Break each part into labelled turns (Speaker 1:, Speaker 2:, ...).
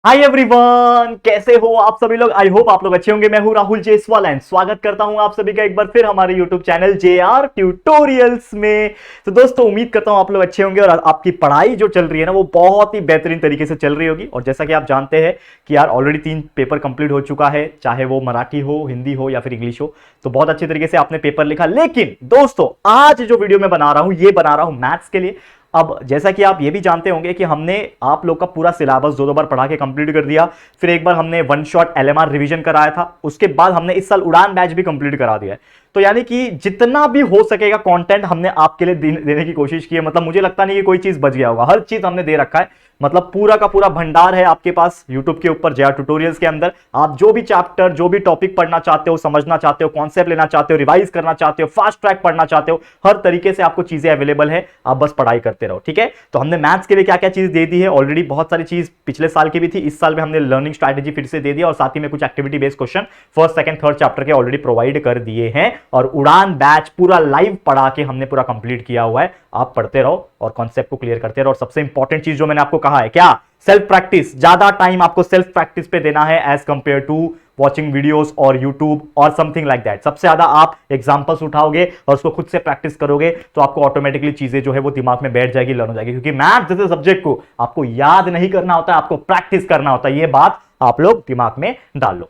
Speaker 1: Hi everyone, कैसे हो आप सभी लोग। आई होप आप लोग अच्छे होंगे। मैं हूं राहुल जेसवाल एंड स्वागत करता हूं आप सभी का एक बार फिर हमारे यूट्यूब चैनल JR ट्यूटोरियल्स में। तो दोस्तों उम्मीद करता हूं आप लोग अच्छे होंगे और आपकी पढ़ाई जो चल रही है ना वो बहुत ही बेहतरीन तरीके से चल रही होगी। और जैसा कि आप जानते हैं कि यार ऑलरेडी 3 पेपर कंप्लीट हो चुका है, चाहे वो मराठी हो, हिंदी हो या फिर इंग्लिश हो। तो बहुत अच्छे तरीके से आपने पेपर लिखा। लेकिन दोस्तों आज जो वीडियो मैं बना रहा हूं ये बना रहा हूं मैथ्स के लिए। अब जैसा कि आप ये भी जानते होंगे कि हमने आप लोग का पूरा सिलेबस दो बार पढ़ा के कंप्लीट कर दिया। फिर एक बार हमने वन शॉट LMR रिवीजन कराया था, उसके बाद हमने इस साल उड़ान बैच भी कंप्लीट करा दिया है। तो यानी कि जितना भी हो सकेगा कंटेंट हमने आपके लिए देने की कोशिश की है। मतलब मुझे लगता नहीं कि कोई चीज बच गया होगा, हर चीज हमने दे रखा है। मतलब पूरा का पूरा भंडार है आपके पास YouTube के ऊपर JR ट्यूटोरियल्स के अंदर। आप जो भी चैप्टर जो भी टॉपिक पढ़ना चाहते हो, समझना चाहते हो, कॉन्सेप्ट लेना चाहते हो, रिवाइज करना चाहते हो, फास्ट ट्रैक पढ़ना चाहते हो, हर तरीके से आपको चीजें अवेलेबल है। आप बस पढ़ाई करते रहो, ठीक है। तो हमने मैथ्स के लिए क्या क्या चीज दे दी है ऑलरेडी, बहुत सारी चीज पिछले साल की भी थी, इस साल में हमने लर्निंग स्ट्रैटेजी फिर से दे दिया और साथ ही में कुछ activity based question first second third chapter के ऑलरेडी प्रोवाइड कर दिए हैं। और उड़ान बैच पूरा लाइव पढ़ा के हमने पूरा कंप्लीट किया हुआ है। आप पढ़ते रहो और कॉन्सेप्ट को क्लियर करते रहो। और सबसे इंपॉर्टेंट चीज जो मैंने आपको कहा है क्या, सेल्फ प्रैक्टिस। ज्यादा टाइम आपको सेल्फ प्रैक्टिस पे देना है as compare to watching videos और यूट्यूब और समथिंग लाइक दैट। सबसे ज्यादा आप एग्जांपल्स उठाओगे और उसको खुद से प्रैक्टिस करोगे तो आपको ऑटोमेटिकली चीजें जो है वो दिमाग में बैठ जाएगी, लर्न हो जाएगी। क्योंकि मैथ जैसे सब्जेक्ट को आपको याद नहीं करना होता है, आपको प्रैक्टिस करना होता है। ये बात आप लोग दिमाग में डाल लो,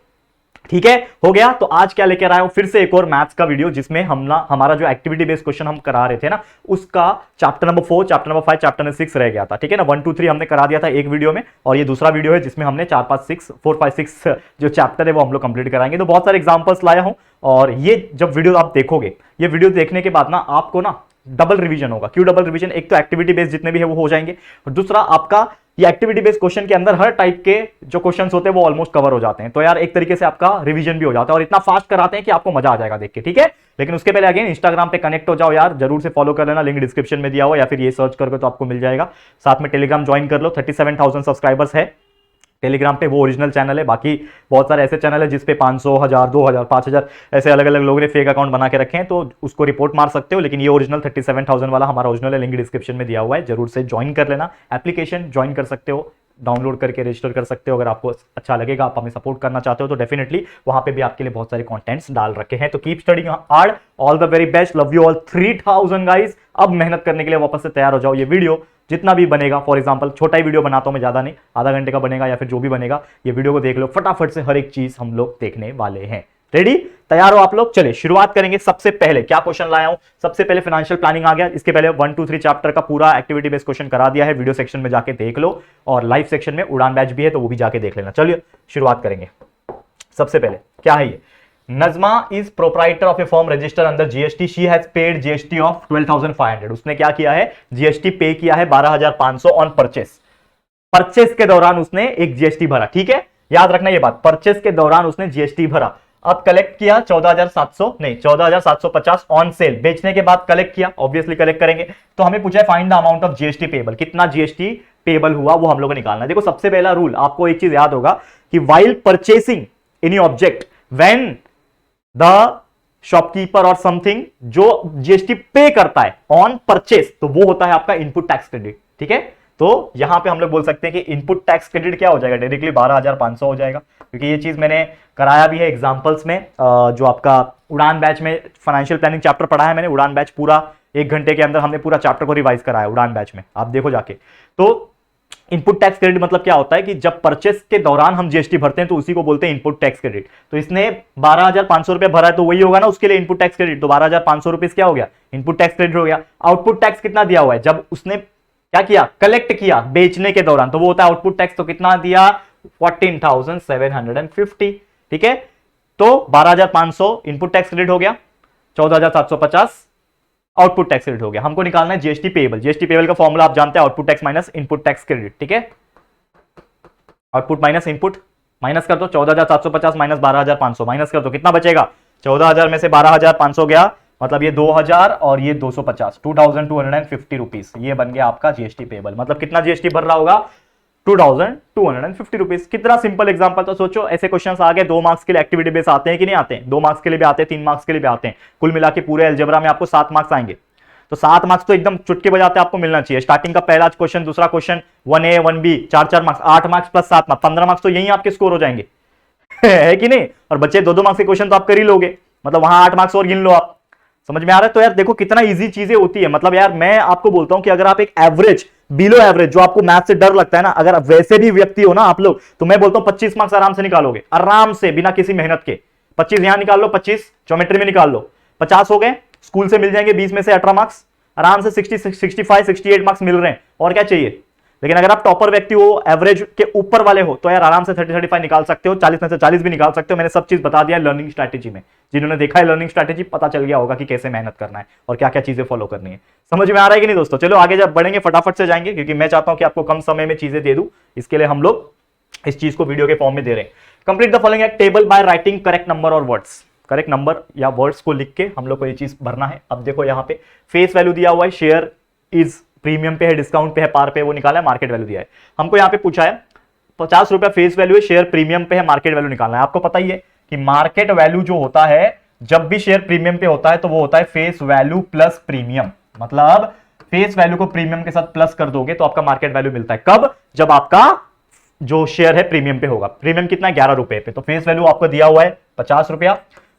Speaker 1: ठीक है। हो गया। तो आज क्या लेकर आया हूं, फिर से एक और मैथ्स का वीडियो जिसमें हमारा जो एक्टिविटी बेस्ड क्वेश्चन हम करा रहे थे ना, उसका chapter number 4, chapter number 5, chapter number 6 रह गया था, ठीक है ना। 1 2 3 हमने करा दिया था एक वीडियो में और ये दूसरा वीडियो है जिसमें हमने 4 5 6 4 5 6 जो चैप्टर है वो हम लोग कंप्लीट कराएंगे। तो बहुत सारे एग्जांपल्स लाया हूं और ये जब वीडियो आप देखोगे, ये वीडियो देखने के बाद ना आपको ना डबल रिवीजन होगा। क्यों डबल रिवीजन, एक तो एक्टिविटी बेस्ड जितने भी है वो हो जाएंगे और दूसरा आपका ये एक्टिविटी बेस्ड क्वेश्चन के अंदर हर टाइप के जो क्वेश्चंस होते हैं वो ऑलमोस्ट कवर हो जाते हैं। तो यार एक तरीके से आपका रिवीजन भी हो जाता है और इतना फास्ट कराते हैं कि आपको मजा आ जाएगा देख के, ठीक है। लेकिन उसके पहले अगेन इंस्टाग्राम पे कनेक्ट हो जाओ यार, जरूर से फॉलो कर लेना, लिंक डिस्क्रिप्शन में दिया हुआ या फिर ये सर्च करके तो आपको मिल जाएगा। साथ में टेलीग्राम ज्वाइन कर लो, 37,000 सब्सक्राइबर्स है टेलीग्राम पे, वो ओरिजिनल चैनल है। बाकी बहुत सारे ऐसे चैनल है जिसपे 500 1000 2000 5000 ऐसे अलग अलग लोगों ने फेक अकाउंट बना के रखे हैं, तो उसको रिपोर्ट मार सकते हो। लेकिन ये ओरिजिनल 37,000 वाला हमारा ओरिजिनल है, लिंक डिस्क्रिप्शन में दिया हुआ है, जरूर से ज्वाइन कर लेना। एप्लीकेशन ज्वाइन कर सकते हो, डाउनलोड करके रजिस्टर कर सकते हो। अगर आपको अच्छा लगेगा, आप हमें सपोर्ट करना चाहते हो तो डेफिनेटली वहां पे भी आपके लिए बहुत सारे कंटेंट्स डाल रखे हैं। तो keep studying hard, all the very best, love you all 3000 guys. अब मेहनत करने के लिए वापस से तैयार हो जाओ। ये वीडियो जितना भी बनेगा, फॉर एग्जांपल छोटा ही वीडियो बनाता हूं मैं, ज्यादा नहीं, आधा घंटे का बनेगा या फिर जो भी बनेगा, ये वीडियो को देख लो फटाफट से, हर एक चीज हम लोग देखने वाले हैं। रेडी, तैयार हो आप लोग। चलिए शुरुआत करेंगे। सबसे पहले क्या क्वेश्चन लाया हूं, सबसे पहले फाइनेंशियल प्लानिंग आ गया। इसके पहले 1 2 3 चैप्टर का पूरा एक्टिविटी बेस्ड क्वेश्चन करा दिया है, वीडियो सेक्शन में जाके देख लो और लाइव सेक्शन में उड़ान बैच भी है तो वो भी जाके देख लेना। चलिए शुरुआत करेंगे। सबसे पहले क्या है ये, Najma is proprietor of A firm register under GST, she has paid GST of 12,500। उसने क्या किया है, GST पे किया है 12,500 ऑन परचेस। परचेस के दौरान उसने एक GST भरा, ठीक है, याद रखना ये बात, परचेस के दौरान उसने GST भरा। अब कलेक्ट किया 14,700 नहीं 14,750 ऑन सेल, बेचने के बाद कलेक्ट किया, ऑब्वियसली कलेक्ट करेंगे। तो हमें पूछा है find the amount of GST payable, कितना GST पेबल हुआ वो हम लोग को निकालना है। देखो सबसे पहला रूल आपको एक चीज याद होगा कि while purchasing any object, when the shopkeeper और समथिंग जो GST पे करता है ऑन परचेस, तो वो होता है आपका इनपुट टैक्स क्रेडिट, ठीक है। तो यहां पे हम लोग बोल सकते हैं कि इनपुट टैक्स क्रेडिट क्या हो जाएगा, डायरेक्टली 12,500 हो जाएगा। क्योंकि ये चीज मैंने कराया भी है एग्जांपल्स में, जो आपका उड़ान बैच में फाइनेंशियल प्लानिंग चैप्टर पढ़ा है मैंने, उड़ान बैच पूरा 1 घंटे के अंदर हमने पूरा चैप्टर को रिवाइज कराया उड़ान बैच में, आप देखो जाके। तो इनपुट टैक्स क्रेडिट मतलब क्या होता है कि जब परचेस के दौरान हम GST भरते हैं तो उसी को बोलते हैं इनपुट टैक्स क्रेडिट। तो इसने 12,500 रुपए भरा है तो वही होगा ना उसके लिए इनपुट टैक्स क्रेडिट। तो 12,500 रुपए क्या हो गया, इनपुट टैक्स क्रेडिट हो गया। आउटपुट टैक्स कितना दिया हुआ है, जब उसने क्या किया, कलेक्ट किया बेचने के दौरान, तो वो होता है आउटपुट टैक्स। तो कितना दिया, 14,750, ठीक है। तो 12,500 इनपुट टैक्स क्रेडिट हो गया, 14,750 आउटपुट टैक्स क्रेडिट हो गया। हमको निकालना है GST पेबल। GST पेबल का फॉर्मूला आप जानते हैं, output tax minus input tax credit, ठीक है। आउटपुट माइनस इनपुट, माइनस कर दो 14,750 माइनस 12,500, माइनस कर दो कितना बचेगा, 14,000 में से 12,500 गया, मतलब ये 2,000 और ये 250, 2,250 रुपीज, ये बन गया आपका GST पेबल। मतलब कितना GST भर रहा होगा, 2,250 रुपीज। कितना सिंपल एग्जांपल। तो सोचो ऐसे क्वेश्चंस आ गए 2 मार्क्स के लिए, एक्टिविटी बेस आते हैं कि नहीं आते हैं, 2 मार्क्स के लिए भी आते हैं, 3 मार्क्स के लिए भी आते हैं, कुल मिला के पूरे अलजेब्रा में आपको 7 मार्क्स आएंगे। तो 7 मार्क्स तो एकदम चुटकी बजाते आपको मिलना चाहिए। स्टार्टिंग का पहला क्वेश्चन, दूसरा question, 1A 1B, 4 marks, 8 marks plus 7 marks, 15 marks तो यही आपके स्कोर हो जाएंगे। है कि नहीं? और बच्चे 2-2 मार्क्स के क्वेश्चन तो आप कर ही लोगे, मतलब वहां 8 मार्क्स और गिन लो आप। समझ में आ रहा है? तो यार देखो कितना इजी चीजें होती है। मतलब यार मैं आपको बोलता हूं कि अगर आप एक एवरेज, बिलो एवरेज, जो आपको मैथ से डर लगता है ना, अगर वैसे भी व्यक्ति हो ना आप लोग, तो मैं बोलता हूं 25 मार्क्स आराम से निकालोगे, आराम से, बिना किसी मेहनत के। 25 यहां निकाल लो, 25 ज्योमेट्री में निकाल लो, 50 हो गए, स्कूल से मिल जाएंगे 20 में से 18 मार्क्स, आराम से 60, 65, 68 मार्क्स मिल रहे हैं, और क्या चाहिए? लेकिन अगर आप टॉपर व्यक्ति हो, एवरेज के ऊपर वाले हो, तो यार आराम से 30-35 निकाल सकते हो, 40 में से 40 भी निकाल सकते हो। मैंने सब चीज बता दिया लर्निंग स्ट्रैटेजी में। जिन्होंने देखा है लर्निंग स्ट्रैटेजी, पता चल गया होगा कि कैसे मेहनत करना है और क्या क्या चीजें फॉलो करनी है। समझ में आ रहा है कि नहीं दोस्तों? चलो आगे जब बढ़ेंगे फटाफट से जाएंगे, क्योंकि मैं चाहता हूं कि आपको कम समय में चीजें दे दूं, इसके लिए हम लोग इस चीज को वीडियो के फॉर्म में दे रहे हैं। Complete the following table by writing correct number और वर्ड्स। करेक्ट नंबर या वर्ड्स को लिख के हम लोग को ये चीज भरना है। अब देखो यहाँ पे फेस वैल्यू दिया हुआ है, शेयर इज प्रीमियम पे है, डिस्काउंट पे है, पार पे, वो निकाला है, मार्केट वैल्यू दिया है। हमको यहाँ पे पूछा है 50 रुपया फेस वैल्यू है, शेयर प्रीमियम पे है, मार्केट वैल्यू निकालना है। आपको पता ही है कि मार्केट वैल्यू जो होता है, जब भी शेयर प्रीमियम पे होता है तो वो होता है फेस वैल्यू प्लस प्रीमियम। मतलब फेस वैल्यू को प्रीमियम के साथ प्लस कर दोगे तो आपका मार्केट वैल्यू मिलता है। कब? जब आपका जो शेयर है प्रीमियम पे होगा। प्रीमियम कितना है? 11 रुपए पे। तो फेस वैल्यू आपको दिया हुआ है 50 रुपया,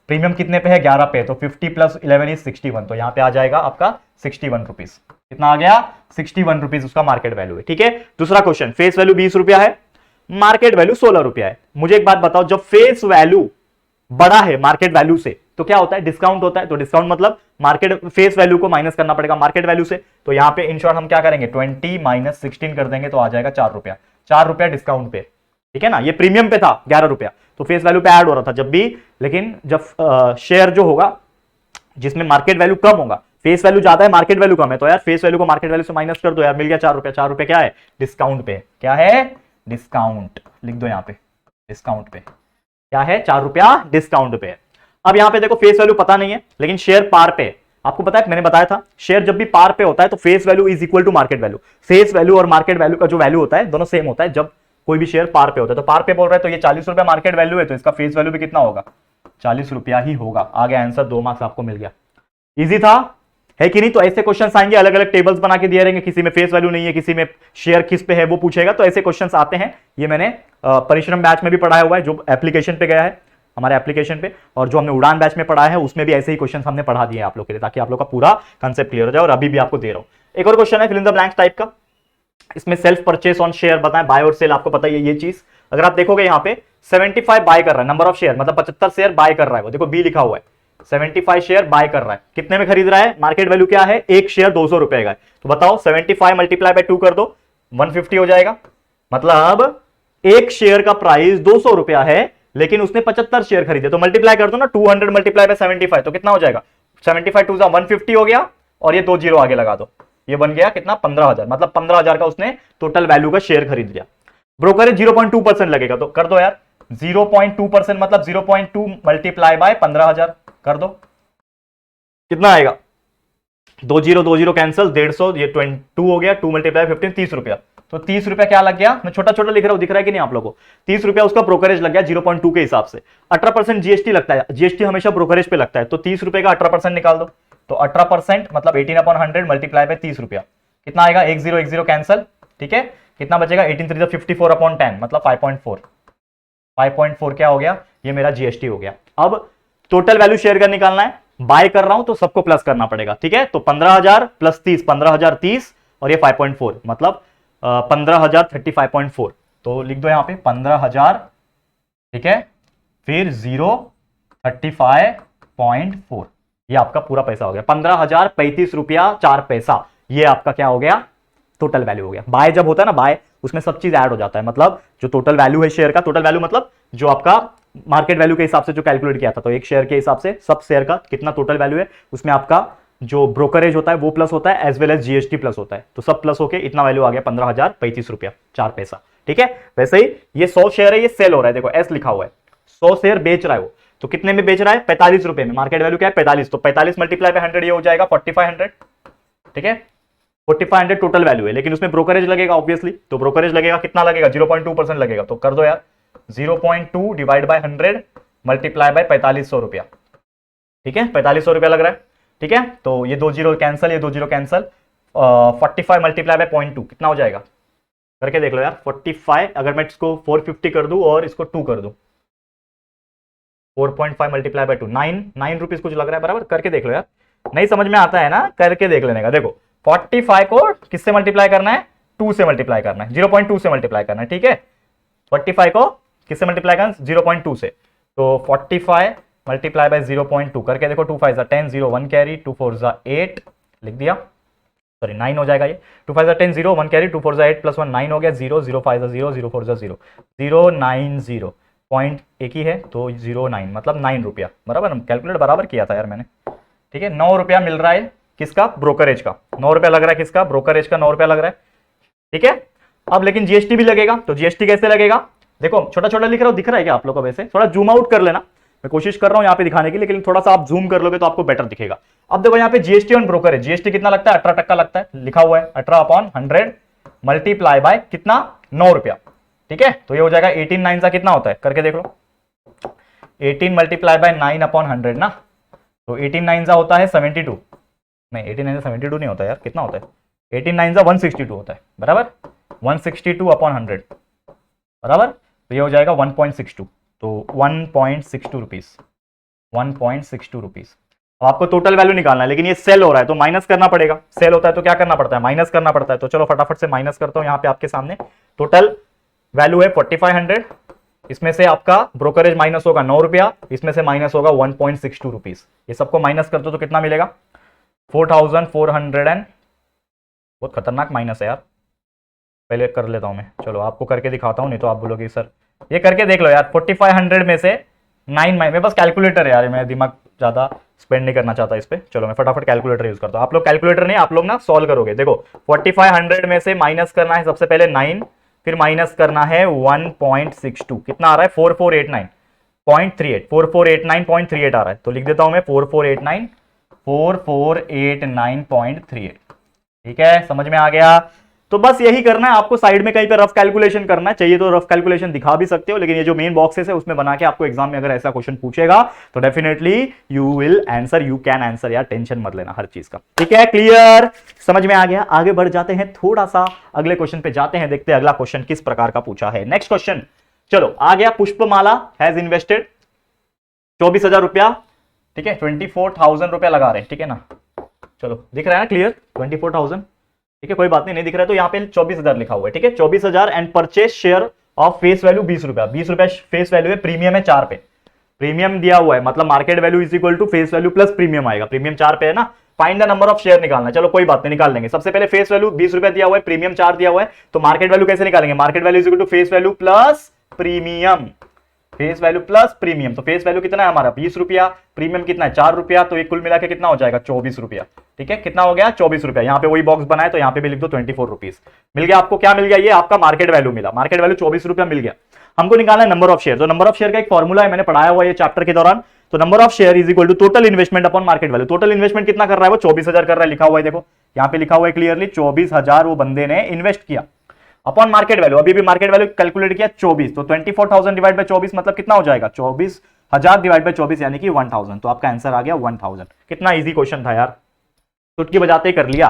Speaker 1: प्रीमियम कितने पे है? 11 पे। तो 50 प्लस 11 इज 61। तो यहां पे आ जाएगा आपका 61 रुपीज। कितना आ गया? 61 रुपीज उसका मार्केट वैल्यू है। ठीक है। दूसरा क्वेश्चन, फेस वैल्यू 20 रुपया है, मार्केट वैल्यू 16 रुपया है। मुझे एक बात बताओ, जब फेस वैल्यू बड़ा है मार्केट वैल्यू से तो क्या होता है? डिस्काउंट होता है। तो डिस्काउंट मतलब मार्केट फेस वैल्यू को माइनस करना पड़ेगा मार्केट वैल्यू से। तो यहां पे इन शॉर्ट हम क्या करेंगे? 20 माइनस 16 कर देंगे तो आ जाएगा 4 रुपया। 4 रुपया डिस्काउंट पे। ठीक है ना? ये प्रीमियम पे था 11 रुपया, तो फेस वैल्यू पे ऐड हो रहा था जब भी। लेकिन जब शेयर जो होगा जिसमें मार्केट वैल्यू कम होगा, फेस वैल्यू ज्यादा है मार्केट वैल्यू कम है, तो यार फेस वैल्यू को मार्केट वैल्यू से माइनस कर दो यार, मिल गया 4 रुपया। 4 रुपया क्या है? डिस्काउंट पे। क्या है? डिस्काउंट। लिख दो यहां पे, डिस्काउंट पे क्या है? 4 रुपया डिस्काउंट पे है। अब यहां पे देखो फेस वैल्यू पता नहीं है, लेकिन शेयर पार पे। आपको पता है, मैंने बताया था, शेयर जब भी पार पे होता है तो face value is equal to market value. Face value और मार्केट वैल्यू का जो वैल्यू होता है दोनों सेम होता है जब कोई भी शेयर पार पे होता है। तो पार पे बोल रहा है तो ये 40 रुपया मार्केट वैल्यू है, तो इसका फेस वैल्यू भी कितना होगा? 40 रुपया ही होगा। आगे आंसर, 2 मार्क्स आपको मिल गया। इजी था, है कि नहीं? तो ऐसे क्वेश्चंस आएंगे, अलग अलग टेबल्स बना के दिए रहेंगे, किसी में फेस वैल्यू नहीं है, किसी में शेयर किस पे है वो पूछेगा, तो ऐसे क्वेश्चंस आते हैं। ये मैंने परिश्रम बैच में भी पढ़ाया हुआ है, जो एप्लीकेशन पे गया है हमारे एप्लीकेशन पे, और जो हमने उड़ान बैच में पढ़ाया है उसमें भी ऐसे ही क्वेश्चंस हमने पढ़ा दिए आप लोग के लिए, ताकि आप लोग का पूरा कंसेप्ट क्लियर हो जाए। और अभी भी आपको दे रहा हूं एक और क्वेश्चन है fill in the blanks type का। इसमें सेल्फ परचेस ऑन शेयर बताएं, बाय और सेल, आपको पता ही है ये चीज। अगर आप देखोगे यहाँ पे 75 बाय कर रहा है, नंबर ऑफ शेयर मतलब 75 शेयर बाय कर रहा है, वो देखो बी लिखा हुआ है, 75 शेयर बाय कर रहा है। कितने में खरीद रहा है? मार्केट वैल्यू क्या है? एक शेयर 200 रुपए का है। तो बताओ 75 मल्टीप्लाई बाय 2 कर दो, 150 हो जाएगा। मतलब एक शेयर का प्राइस 200 रुपया है, लेकिन उसने 75 शेयर खरीदे। तो मल्टीप्लाई कर दो ना, 200 मल्टीप्लाई बाय 75, तो कितना हो जाएगा? 75 2 150 हो गया, और ये 2 जीरो आगे लगा दो, ये बन गया कितना? 15,000। मतलब 15,000 का उसने टोटल वैल्यू का शेयर खरीद लिया। ब्रोकरेज 0.2% लगेगा, तो कर दो यार 0.2%, मतलब 0.2 मल्टीप्लाई बाय 15,000 कर दो, कितना आएगा? 2 जीरो कैंसिल, 150, ये 22 हो गया, 2 मल्टीप्लाई 15, 30 रुपया। तो 30 रुपया क्या लग गया? मैं छोटा छोटा लिख रहा हूं, दिख रहा है कि नहीं आप लोगों को? 30 रुपया उसका ब्रोकरेज लग गया 0.2 के हिसाब से। 18% जीएसटी लगता है, जीएसटी हमेशा ब्रोकरेज पे लगता है, तो 30 रुपए का 18% निकाल दो। तो 18% मतलब 18/100 मल्टीप्लाई बाय 30 रुपया, कितना आएगा? 10 कैंसिल, ठीक है। कितना बचेगा? 18 3 54/10 मतलब 5.4। 5.4 क्या हो गया? ये मेरा जीएसटी हो गया। अब टोटल वैल्यू शेयर का निकालना है, बाय कर रहा हूं तो सबको प्लस करना पड़ेगा, ठीक है। तो 15,000 प्लस 30, 15,030, और ये 5.4 मतलब 15,000 35.4। तो लिख दो यहां पे 15,000, ठीक है, फिर 0 35.4, ये आपका पूरा पैसा हो गया 15,035 रुपया 4 पैसा। ये आपका क्या हो गया? टोटल वैल्यू हो गया। बाय जब होता है ना, बाय, उसमें सब चीज ऐड हो जाता है, मतलब जो टोटल वैल्यू है शेयर का, टोटल वैल्यू मतलब जो आपका मार्केट वैल्यू के हिसाब से जो कैलकुलेट किया था, तो एक शेयर के हिसाब से सब शेयर का कितना टोटल वैल्यू है, उसमें आपका जो ब्रोकरेज होता है वो प्लस होता है, as well as GST plus होता है, तो सब प्लस होके इतना वैल्यू आ गया 15,035 रुपया 4 पैसा, ठीक है। वैसे ही ये 100 शेयर है, ये सेल हो रहा है, देखो एस लिखा हुआ है, 100 शेयर बेच रहा है वो, तो कितने में बेच रहा है? 45 रुपए में। मार्केट वैल्यू क्या है? 45, तो 45 मल्टीप्लाई बाय 100 ये हो जाएगा 4500, ठीक है। 4500 टोटल वैल्यू है, लेकिन उसमें ब्रोकरेज लगेगा ऑब्वियसली, तो ब्रोकरेज लगेगा कितना लगेगा? 0.2% लगेगा। तो कर दो यार 0.2 डिवाइड बाय 100 मल्टीप्लाई बाय 4500 रुपया, ठीक है। 4500 रुपया लग रहा है। ठीक है, तो ये 2 जीरो कैंसिल, ये 2 जीरो कैंसिल, 45 मल्टीप्लाई बाय 0.2 कितना हो जाएगा, करके देख लो यार। 45 अगर मैं इसको 450 कर दूं और इसको 2 कर दूं, 4.5 मल्टीप्लाई बाय 2, 9 रुपीज कुछ लग रहा है, बराबर, करके देख लो यार। नहीं समझ में आता है ना, करके देख लेने का। देखो 45 को किससे मल्टीप्लाई करना है, 2 से मल्टीप्लाई करना है, 0.2 से मल्टीप्लाई करना है, ठीक है। 45 को किससे मल्टीप्लाई करना है, 0.2 से, तो 45 मल्टीप्लाई बाय 0.2 करके देखो, 2 5 10, 0 1 कैरी, 2 4 8 लिख दिया, सॉरी 9 हो जाएगा ये, 2 5 10, 0 1 कैरी, 2 4 8 प्लस 1 9 हो गया, 0 0 5 0 0 4 0 0 9 0 पॉइंट एक ही है तो 09 मतलब 9 रुपया, बराबर, कैलकुलेट बराबर किया था यार मैंने, ठीक है। 9 रुपया मिल रहा है किसका, ब्रोकरेज का, 9 रुपया लग रहा है किसका, ब्रोकरेज का 9 रुपया लग रहा है, ठीक है। अब लेकिन जीएसटी भी लगेगा, तो जीएसटी कैसे लगेगा, देखो छोटा छोटा लिख रहा हूं, दिख रहा है क्या आप लोग को, वैसे थोड़ा जूम आउट कर लेना, मैं कोशिश कर रहा हूं यहाँ पे दिखाने की, लेकिन थोड़ा सा आप जूम कर लोगे तो आपको बेटर दिखेगा। अब देखो यहाँ पे जीएसटी ऑन ब्रोकरेज, जीएसटी कितना लगता है, 18% लगता है, लिखा हुआ है 18/100 मल्टीप्लाई बाय कितना, 9 रुपया, ठीक है। तो ये हो जाएगा 18 9 का कितना होता है, करके देख लो, 18 मल्टीप्लाई बाय 9/100 ना, तो 18 9 का होता है 72, नहीं 18 9 72 नहीं होता यार, कितना होता है, 18 9 का 162 होता है, बराबर, 162/100, बराबर, तो ये हो जाएगा 1.62, तो 1.62 रुपीज, 1.62 रुपीज। अब आपको टोटल वैल्यू निकालना है, लेकिन ये सेल हो रहा है तो माइनस करना पड़ेगा, सेल होता है तो क्या करना पड़ता है, माइनस करना पड़ता है, तो चलो फटाफट से माइनस करता हूं यहाँ पे आपके सामने। टोटल वैल्यू है 4500, इसमें से आपका ब्रोकरेज माइनस होगा 9 रुपया, इसमें से माइनस होगा 1.62 रुपीज, ये सबको माइनस कर दो तो कितना मिलेगा, 4400 एंड, बहुत खतरनाक माइनस है यार, पहले कर लेता हूं मैं, चलो आपको करके दिखाता हूं, नहीं तो आप बोलोगे सर ये करके देख लो यार, 4500 में से 9 मेरे पास कैलकुलेटर है यार, मैं दिमाग ज्यादा स्पेंड नहीं करना चाहता इस पे, चलो मैं फटाफट कैलकुलेटर यूज करता हूं, आप लोग कैलकुलेटर नहीं, आप लोग ना सॉल्व करोगे। देखो 4500 में से माइनस करना है सबसे पहले 9, फिर माइनस करना है 1.62, कितना आ रहा है 4489.38, 4489.38 आ रहा है, तो लिख देता हूं मैं 4489.38, ठीक है, समझ में आ गया। तो बस यही करना है आपको, साइड में कहीं पे रफ कैलकुलेशन करना है, चाहिए तो रफ कैलकुलेशन दिखा भी सकते हो, लेकिन ये जो मेन बॉक्सेस है उसमें बना के आपको एग्जाम में अगर ऐसा क्वेश्चन पूछेगा तो definitely you will answer, you can answer यार, टेंशन मत लेना हर चीज का, ठीक है, क्लियर, समझ में आ गया। आगे बढ़ जाते हैं थोड़ा सा, अगले क्वेश्चन पे जाते हैं, देखते हैं अगला क्वेश्चन किस प्रकार का पूछा है। नेक्स्ट क्वेश्चन चलो आ गया, पुष्पमाला हैज इन्वेस्टेड 24,000 रुपया, ठीक है, 24,000 रुपया लगा रहे हैं, ठीक है ना, चलो दिख रहा है ना क्लियर, 24,000, ठीक है, कोई बात नहीं दिख रहा है तो यहाँ पे 24,000 लिखा हुआ है, ठीक है, 24,000 and purchase share of face value 20 रुपया, 20 रुपया फेस वैल्यू है, प्रीमियम है 4 पे, प्रीमियम दिया हुआ है, मतलब market value is equal to face value plus premium आएगा, प्रीमियम 4 पे है ना, find the number of share निकालना है, चलो कोई बात नहीं निकाल लेंगे। सबसे पहले फेस वैल्यू 20 रुपया दिया हुआ है, प्रीमियम 4 दिया हुआ है, तो मार्केट वैल्यू कैसे निकालेंगे, market value is equal to face value plus premium, face value plus premium, तो फेस वैल्यू कितना है हमारा 20 रुपया, प्रीमियम कितना है 4 रुपया, तो ये कुल मिला के कितना हो जाएगा 24 रुपया, ठीक है, कितना हो गया 24 रुपया, यहाँ पे वही बॉक्स बनाए तो यहाँ पे भी लिख दो 24 रुपीज, मिल गया आपको, क्या मिल गया, ये आपका मार्केट वैल्यू मिला, मार्केट वैल्यू 24 रुपया मिल गया। हमको निकालना है नंबर ऑफ शेयर, तो नंबर ऑफ शेयर का एक फॉर्मूला है, मैंने पढ़ाया हुआ ये चैप्टर के दौरान, तो number of share is equal to total investment upon market value, total investment कितना कर रहा है वो 24,000 कर रहा है, लिखा हुआ है देखो यहाँ पे लिखा हुआ है क्लियरली, 24,000 वो बंदे ने इन्वेस्ट किया अपॉन मार्केट वैल्यू, अभी भी मार्केट वैल्यू कैलकुलेट किया 24, तो 24,000 डिवाइड बाय 24 मतलब कितना हो जाएगा 24,000 डिवाइड बाय 24 यानी कि 1000, तो आपका आंसर आ गया 1000। कितना इजी क्वेश्चन था यार, चुटकी बजाते ही कर लिया,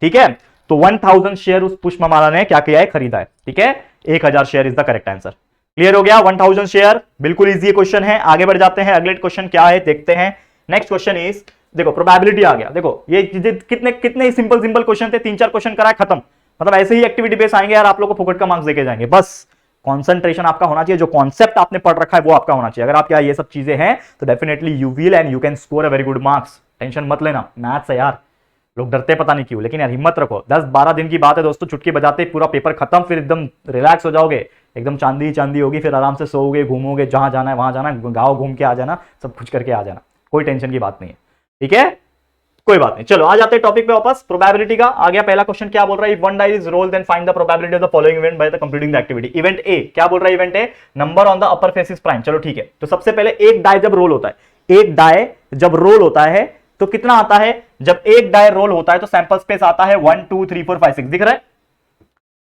Speaker 1: ठीक है। तो 1000 शेयर उस पुष्पमाला ने क्या किया है, खरीदा है, ठीक है, 1000 share is the correct answer, clear हो गया, 1000 शेयर, बिल्कुल इजी क्वेश्चन है। आगे बढ़ जाते हैं, अगले क्वेश्चन क्या है देखते हैं। नेक्स्ट क्वेश्चन इज, देखो प्रोबेबिलिटी आ गया, देखो ये कितने कितने सिंपल सिंपल क्वेश्चन थे, 3-4 क्वेश्चन कराए खत्म, मतलब ऐसे ही एक्टिविटी बेस आएंगे यार, आप लोगों को फुकट का मार्क्स देके जाएंगे, बस कंसंट्रेशन आपका होना चाहिए, जो कॉन्सेप्ट आपने पढ़ रखा है वो आपका होना चाहिए, अगर आपके ये सब चीजें हैं तो definitely you will and you can score a very good marks, tension मत लेना, मैथ्स है यार, लोग डरते पता नहीं क्यों, लेकिन यार हिम्मत रखो, 10-12 दिन की बात है दोस्तों, चुटकी बजाते पूरा पेपर खत्म, फिर एकदम रिलैक्स हो जाओगे, एकदम चांदी चांदी होगी, फिर आराम से सोओगे, घूमोगे, जहां जाना है वहां जाना, गाँव घूम के आ जाना, सब कुछ करके आ जाना, कोई टेंशन की बात नहीं है, ठीक है, कोई बात नहीं। चलो आ जाते हैं टॉपिक पे वापस, प्रोबेबिलिटी का आ गया। पहला क्वेश्चन क्या बोल रहा है, if one die is roll then find the probability of the following event by the completing the activity. Event A क्या बोल रहा है, event A number on the upper face is prime, चलो ठीक है। तो सबसे पहले एक डाई जब रोल होता है, एक डाई जब रोल होता है तो कितना आता है, जब एक डाई रोल होता है तो सैंपल स्पेस आता है 1 2 3 4 5 6, दिख रहा है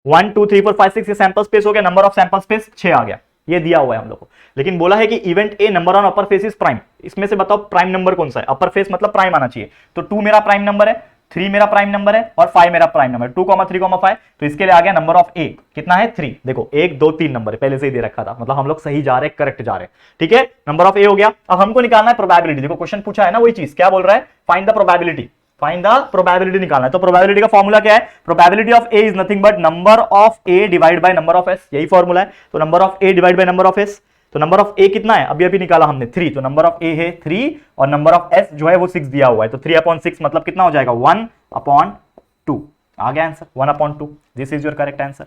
Speaker 1: 1 2 3 4 5 6, ये सैंपल स्पेस हो गया, नंबर ऑफ सैंपल स्पेस 6 आ गया, ये दिया हुआ है हम लोग को। लेकिन बोला है कि event A number on upper face is prime, इसमें से बताओ प्राइम नंबर कौन सा है। अपर फेस मतलब प्राइम आना चाहिए, तो 2 मेरा प्राइम नंबर है, 3 मेरा प्राइम नंबर है और 5 मेरा प्राइम नंबर, 2, 3, 5। तो इसके लिए आ गया नंबर ऑफ ए कितना है 3। देखो 1 2 3 नंबर पहले से ही दे रखा था, मतलब हम लोग सही जा रहे हैं, करेक्ट जा रहे हैं। ठीक है, नंबर ऑफ ए हो गया। अब हमको निकालना है प्रोबेबिलिटी। देखो क्वेश्चन पूछा है ना वही चीज, क्या बोल रहा है, find the probability, find the probability निकालना है। तो प्रोबेबिलिटी का फॉर्मूला क्या है, probability of A is nothing but number of A divide by number of S, यही फॉर्मूला है। तो number of A divide by number of S, तो नंबर ऑफ ए कितना है, अभी अभी निकाला हमने 3, तो नंबर ऑफ ए है 3 और नंबर ऑफ एस जो है वो 6 दिया हुआ है, तो 3/6 मतलब कितना हो जाएगा 1/2। आ गया answer 1/2। This is your correct answer.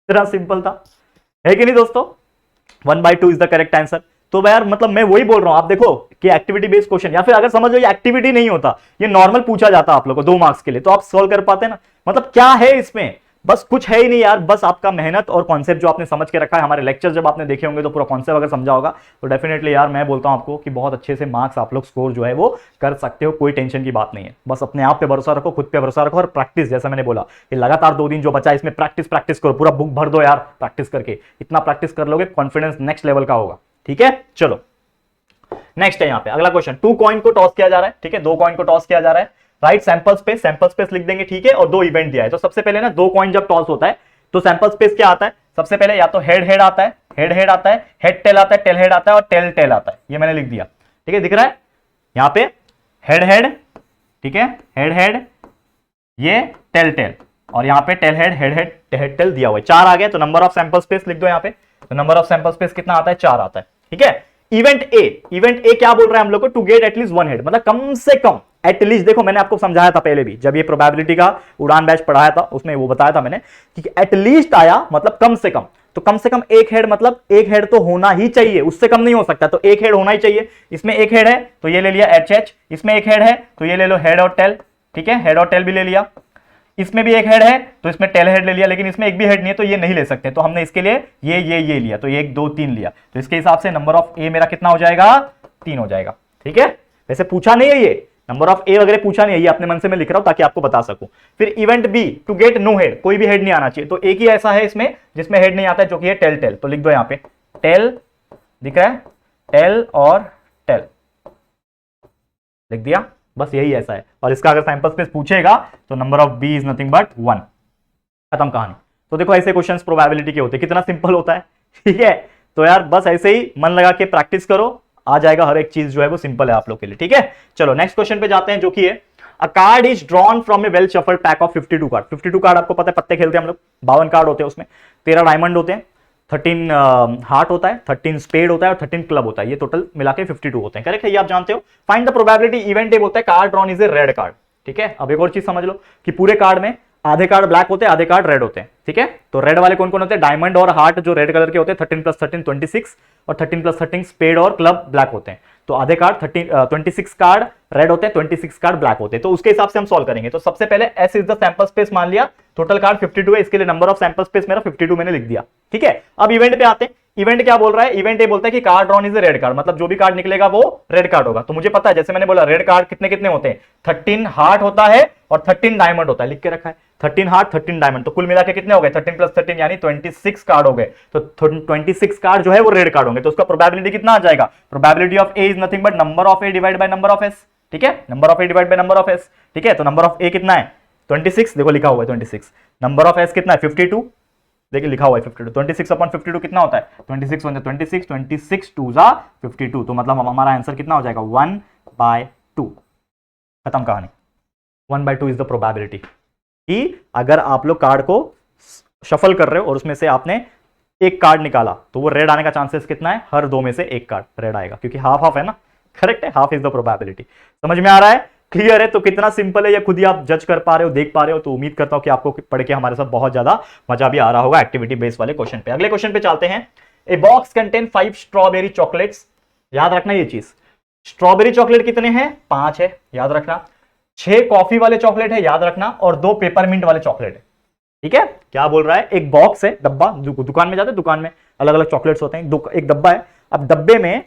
Speaker 1: इतना सिंपल था, है कि नहीं दोस्तों, 1/2 इज द करेक्ट आंसर। तो यार मतलब मैं वही बोल रहा हूं, आप देखो कि एक्टिविटी बेस्ड क्वेश्चन, या फिर अगर समझ लो ये एक्टिविटी नहीं होता, ये नॉर्मल पूछा जाता आप लोगों को 2 मार्क्स के लिए, तो आप सॉल्व कर पाते ना। मतलब क्या है इसमें, बस कुछ है ही नहीं यार, बस आपका मेहनत और कॉन्सेप्ट जो आपने समझ के रखा है। हमारे लेक्चर जब आपने देखे होंगे तो पूरा कॉन्सेप्ट अगर समझा होगा तो डेफिनेटली यार मैं बोलता हूं आपको कि बहुत अच्छे से मार्क्स आप लोग स्कोर जो है वो कर सकते हो, कोई टेंशन की बात नहीं है। बस अपने आप पे भरोसा रखो, खुद पे भरोसा रखो और प्रैक्टिस, जैसा मैंने बोला कि लगातार 2 दिन जो बचा है इसमें प्रैक्टिस करो, पूरा बुक भर दो यार प्रैक्टिस करके। इतना प्रैक्टिस कर लोगे कॉन्फिडेंस नेक्स्ट लेवल का होगा। ठीक है, चलो नेक्स्ट है यहाँ पे अगला क्वेश्चन। 2 कॉइन को टॉस किया जा रहा है, ठीक है, 2 कॉइन को टॉस किया जा रहा है, राइट सैंपल स्पेस लिख देंगे, ठीक है, और 2 इवेंट दिया है। तो सबसे पहले ना 2 कॉइन जब टॉस होता है तो सैंपल स्पेस क्या आता है, सबसे पहले या तो हेड आता है, हेड आता है, हेड टेल आता है, टेल हेड आता है और टेल टेल आता है। ये मैंने लिख दिया, ठीक है, दिख रहा है यहाँ पे हेड, ठीक है, हेड ये टेल टेल और यहाँ पे टेल हेड टेल दिया हुआ है। 4 आ गया, तो नंबर ऑफ सैंपल स्पेस लिख दो यहाँ पे। तो नंबर ऑफ सैंपल स्पेस कितना आता है, 4 आता है। ठीक है, इवेंट ए क्या बोल रहा है हम लोग को, टू गेट एटलीस्ट 1 हेड, मतलब कम से कम एटलीस्ट। देखो मैंने आपको समझाया था पहले भी, जब ये प्रोबेबिलिटी का उड़ान बैच पढ़ाया था उसमें वो बताया था मैंने कि एटलीस्ट आया मतलब कम से कम, तो कम से कम 1 हेड, मतलब 1 हेड तो होना ही चाहिए, उससे कम नहीं हो सकता, तो 1 हेड होना ही चाहिए। इसमें 1 हेड है तो ये ले लिया एच, इसमें 1 हेड है तो ये ले लो हेड और टेल, ठीक है, हेड और टेल भी ले लिया। इसमें भी 1 हेड है तो इसमें टेल हेड ले लिया, लेकिन इसमें एक भी हेड नहीं है तो ये नहीं ले सकते, तो हमने इसके लिए ये लिया, तो 1 2 3 लिया। तो इसके हिसाब से नंबर ऑफ ए मेरा कितना हो जाएगा, 3 हो जाएगा। ठीक है, वैसे पूछा नहीं है ये नंबर ऑफ ए वगैरह, पूछा नहीं है, ये अपने मन से मैं लिख रहा हूं ताकि आपको बता सकूं। फिर event B to get no head, कोई भी हेड नहीं आना चाहिए, तो एक ही ऐसा है इसमें जिसमें हेड नहीं आता है, जो कि है टेल टेल। तो लिख दो यहां पे टेल, दिख रहा है टेल और टेल, लिख दिया, बस यही ऐसा है। और इसका अगर सैंपल स्पेस पूछेगा तो number of B is nothing but 1, खत्म कहानी। तो देखो ऐसे क्वेश्चंस प्रोबेबिलिटी के होते हैं, कितना सिंपल होता है। ठीक है, तो यार बस ऐसे ही मन लगा के प्रैक्टिस करो, आ जाएगा, हर एक चीज जो है वो सिंपल है आप लोग के लिए। ठीक है, चलो नेक्स्ट क्वेश्चन पे जाते हैं, जो कि है अ card is drawn from A well shuffled pack of 52 card. 52 card आपको पता है, पत्ते खेलते हैं हम लोग, 52 कार्ड होते हैं उसमें, 13 डायमंड होते हैं, 13 हार्ट होता है, 13 स्पेड होता है और 13 क्लब होता है, ये टोटल मिला के 52 होते हैं। करेक्ट है, ये आप जानते हो। Find the probability, event A बोलता है card drawn is a red card. ठीक है, अब एक और चीज समझ लो कि पूरे कार्ड में आधे कार्ड ब्लैक होते हैं, आधे कार्ड रेड होते हैं। ठीक है, तो रेड वाले कौन कौन होते हैं, डायमंड और हार्ट जो रेड कलर के होते हैं, 13 + 13 26 और 13 + 13 स्पेड और क्लब ब्लैक होते हैं। तो आधे कार्ड 26 कार्ड रेड होते हैं, 26 कार्ड ब्लैक होते हैं। तो उसके हिसाब से हम सॉल्व करेंगे। तो सबसे पहले S is the sample space मान लिया, टोटल कार्ड 52 है, इसके लिए नंबर ऑफ सैंपल स्पेस मेरा 52 मैंने लिख दिया। ठीक है, अब इवेंट पे आते हैं। इवेंट क्या बोल रहा है, इवेंट ये बोलता है कि card drawn is a red card, मतलब जो भी कार्ड निकलेगा वो रेड कार्ड होगा। तो मुझे पता है, जैसे मैंने बोला रेड कार्ड कितने कितने होते हैं, 13 हार्ट होता है और 13 डायमंड होता है, लिख के रखा है, 13 हार्ट 13 डायमंड, तो कुल मिला के कितने हो गए, 13 + 13 यानी 26 कार्ड हो गए। तो 26 कार्ड जो है वो रेड कार्ड होंगे, तो उसका प्रोबेबिलिटी कितना आ जाएगा, probability of A is nothing but number of A divide by number of S. ठीक है, number of A divide by number of S. ठीक है, तो नंबर ऑफ ए कितना है 26, देखो लिखा हुआ है 26, नंबर ऑफ एस कितना है 52, देखिए लिखा हुआ है 52, 26/52 कितना होता है 26 × 26, 26 2 = 52, तो मतलब हमारा आंसर कितना हो जाएगा 1/2, खत्म कहानी। 1/2 इज द प्रोबेबिलिटी कि अगर आप लोग कार्ड को शफल कर रहे हो और उसमें से आपने एक कार्ड निकाला तो वो रेड आने का चांसेस कितना है, हर 2 में से एक कार्ड रेड आएगा, क्योंकि हाफ हाफ है ना। करेक्ट है, हाफ इज द प्रोबेबिलिटी। समझ में आ रहा है, क्लियर है। तो कितना सिंपल है ये खुद ही आप जज कर पा रहे हो, देख पा रहे हो। तो उम्मीद करता हूं कि आपको पढ़ के हमारे साथ बहुत ज्यादा मजा भी आ रहा होगा एक्टिविटी बेस्ड वाले क्वेश्चन पे। अगले क्वेश्चन पे चलते हैं। A box contain 5 strawberry chocolates, याद रखना ये चीज, स्ट्रॉबेरी चॉकलेट कितने हैं 5 है, याद रखना। 6 कॉफी वाले चॉकलेट है, याद रखना, और 2 पेपरमिंट वाले चॉकलेट है। ठीक है, क्या बोल रहा है, एक बॉक्स है, डब्बा, दुकान में जाते हैं, दुकान में अलग अलग चॉकलेट्स होते हैं, एक डब्बा है, अब डब्बे में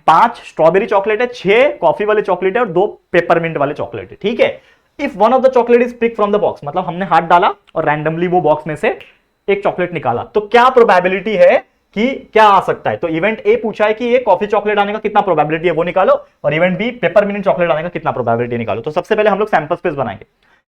Speaker 1: 5 स्ट्रॉबेरी चॉकलेट है, 6 कॉफी वाले चॉकलेट है और 2 पेपरमिंट वाले चॉकलेट है। ठीक है, if one of the chocolate is pick from the box, मतलब हमने हाथ डाला और रैंडमली वो बॉक्स में से एक चॉकलेट निकाला, तो क्या प्रोबेबिलिटी है कि क्या आ सकता है। तो इवेंट ए पूछा है कि ये कॉफी चॉकलेट आने का कितना प्रोबेबिलिटी है वो निकालो, और इवेंट बी पेपरमिंट चॉकलेट आने का कितना प्रोबेबिलिटी निकालो। तो सबसे पहले हम लोग सैंपल स्पेस बनाएंगे।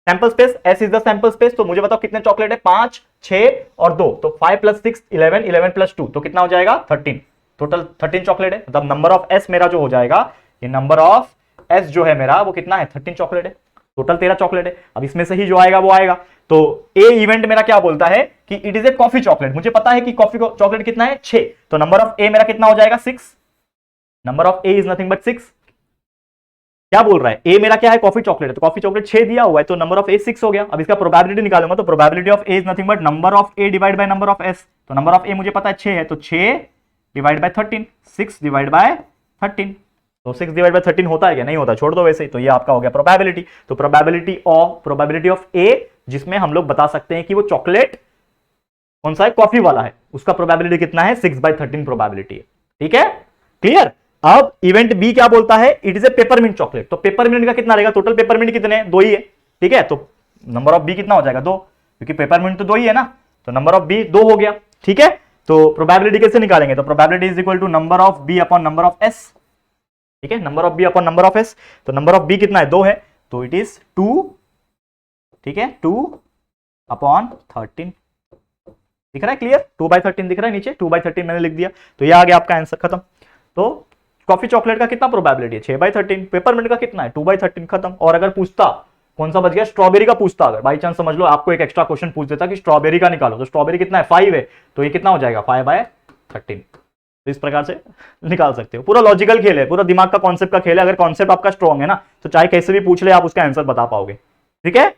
Speaker 1: Sample space S is the sample space. तो मुझे बताओ कितने चॉकलेट है, 5, 6 और 2, तो 5 + 6 11, 11 + 2 तो कितना हो जाएगा 13। टोटल 13 चॉकलेट है, मतलब नंबर ऑफ एस मेरा जो हो जाएगा, ये नंबर ऑफ एस जो है मेरा वो कितना है 13 चॉकलेट है। टोटल 13 चॉकलेट है। अब इसमें से ही जो आएगा वो आएगा। तो ए इवेंट मेरा क्या बोलता है कि it is a coffee chocolate. मुझे पता है कि कॉफी चॉकलेट कितना है 6, तो नंबर ऑफ ए मेरा कितना हो जाएगा 6। Number of A is nothing but 6। क्या बोल रहा है, ए मेरा क्या है कॉफी चॉकलेट है, तो कॉफी चॉकलेट 6 दिया हुआ है, तो नंबर ऑफ ए 6 हो गया। अब इसका प्रोबेबिलिटी निकालूंगा, तो probability of A is nothing but number of A divide by number of S. तो नंबर ऑफ ए मुझे पता है 6 है, तो 6 डिवाइड बाय 13, 6 डिवाइड बाय 13। तो 6 डिवाइड बाय 13 होता है क्या, नहीं होता, छोड़ दो वैसे ही। तो ये आपका हो गया प्रोबेबिलिटी। तो प्रोबेबिलिटी ऑफ ए, जिसमें हम लोग बता सकते हैं कि वो चॉकलेट कौन सा है, कॉफी वाला है, उसका प्रोबेबिलिटी कितना है 6/13 प्रोबेबिलिटी है। ठीक है, क्लियर। अब इवेंट बी क्या बोलता है, it is a peppermint chocolate. तो पेपरमिंट का कितना रहेगा, टोटल पेपरमिंट कितने हैं, 2 ही है। ठीक है, तो नंबर ऑफ बी कितना हो जाएगा 2, क्योंकि पेपरमिंट तो 2 ही है ना, तो नंबर ऑफ बी 2 हो गया। ठीक है, तो प्रोबेबिलिटी कैसे निकालेंगे, तो probability is equal to number of B upon number of S. ठीक है, number of B upon number of S. तो नंबर ऑफ बी कितना है 2 है, तो इट इज 2। ठीक है, 2/13 दिख रहा है, क्लियर। 2/13 दिख रहा है नीचे, 2/13 मैंने लिख दिया, तो ये आ गया आपका आंसर, खत्म। तो कॉफी चॉकलेट का कितना प्रोबेबिलिटी है 6/13, पेपरमिंट का कितना है 2/13, खत्म। और अगर पूछता कौन सा बच गया, स्ट्रॉबेरी का पूछता, अगर बाई चांस समझ लो आपको एक एक्स्ट्रा क्वेश्चन पूछ देता कि स्ट्रॉबेरी का निकालो, तो स्ट्रॉबेरी कितना है 5 है, तो ये कितना हो जाएगा 5/13। तो इस प्रकार से निकाल सकते हो। पूरा लॉजिकल खेल है, पूरा दिमाग का कॉन्सेप्ट का खेल है। अगर कॉन्सेप्ट आपका स्ट्रॉन्ग है ना, तो चाहे कैसे भी पूछ ले आप उसका आंसर बता पाओगे। ठीक है,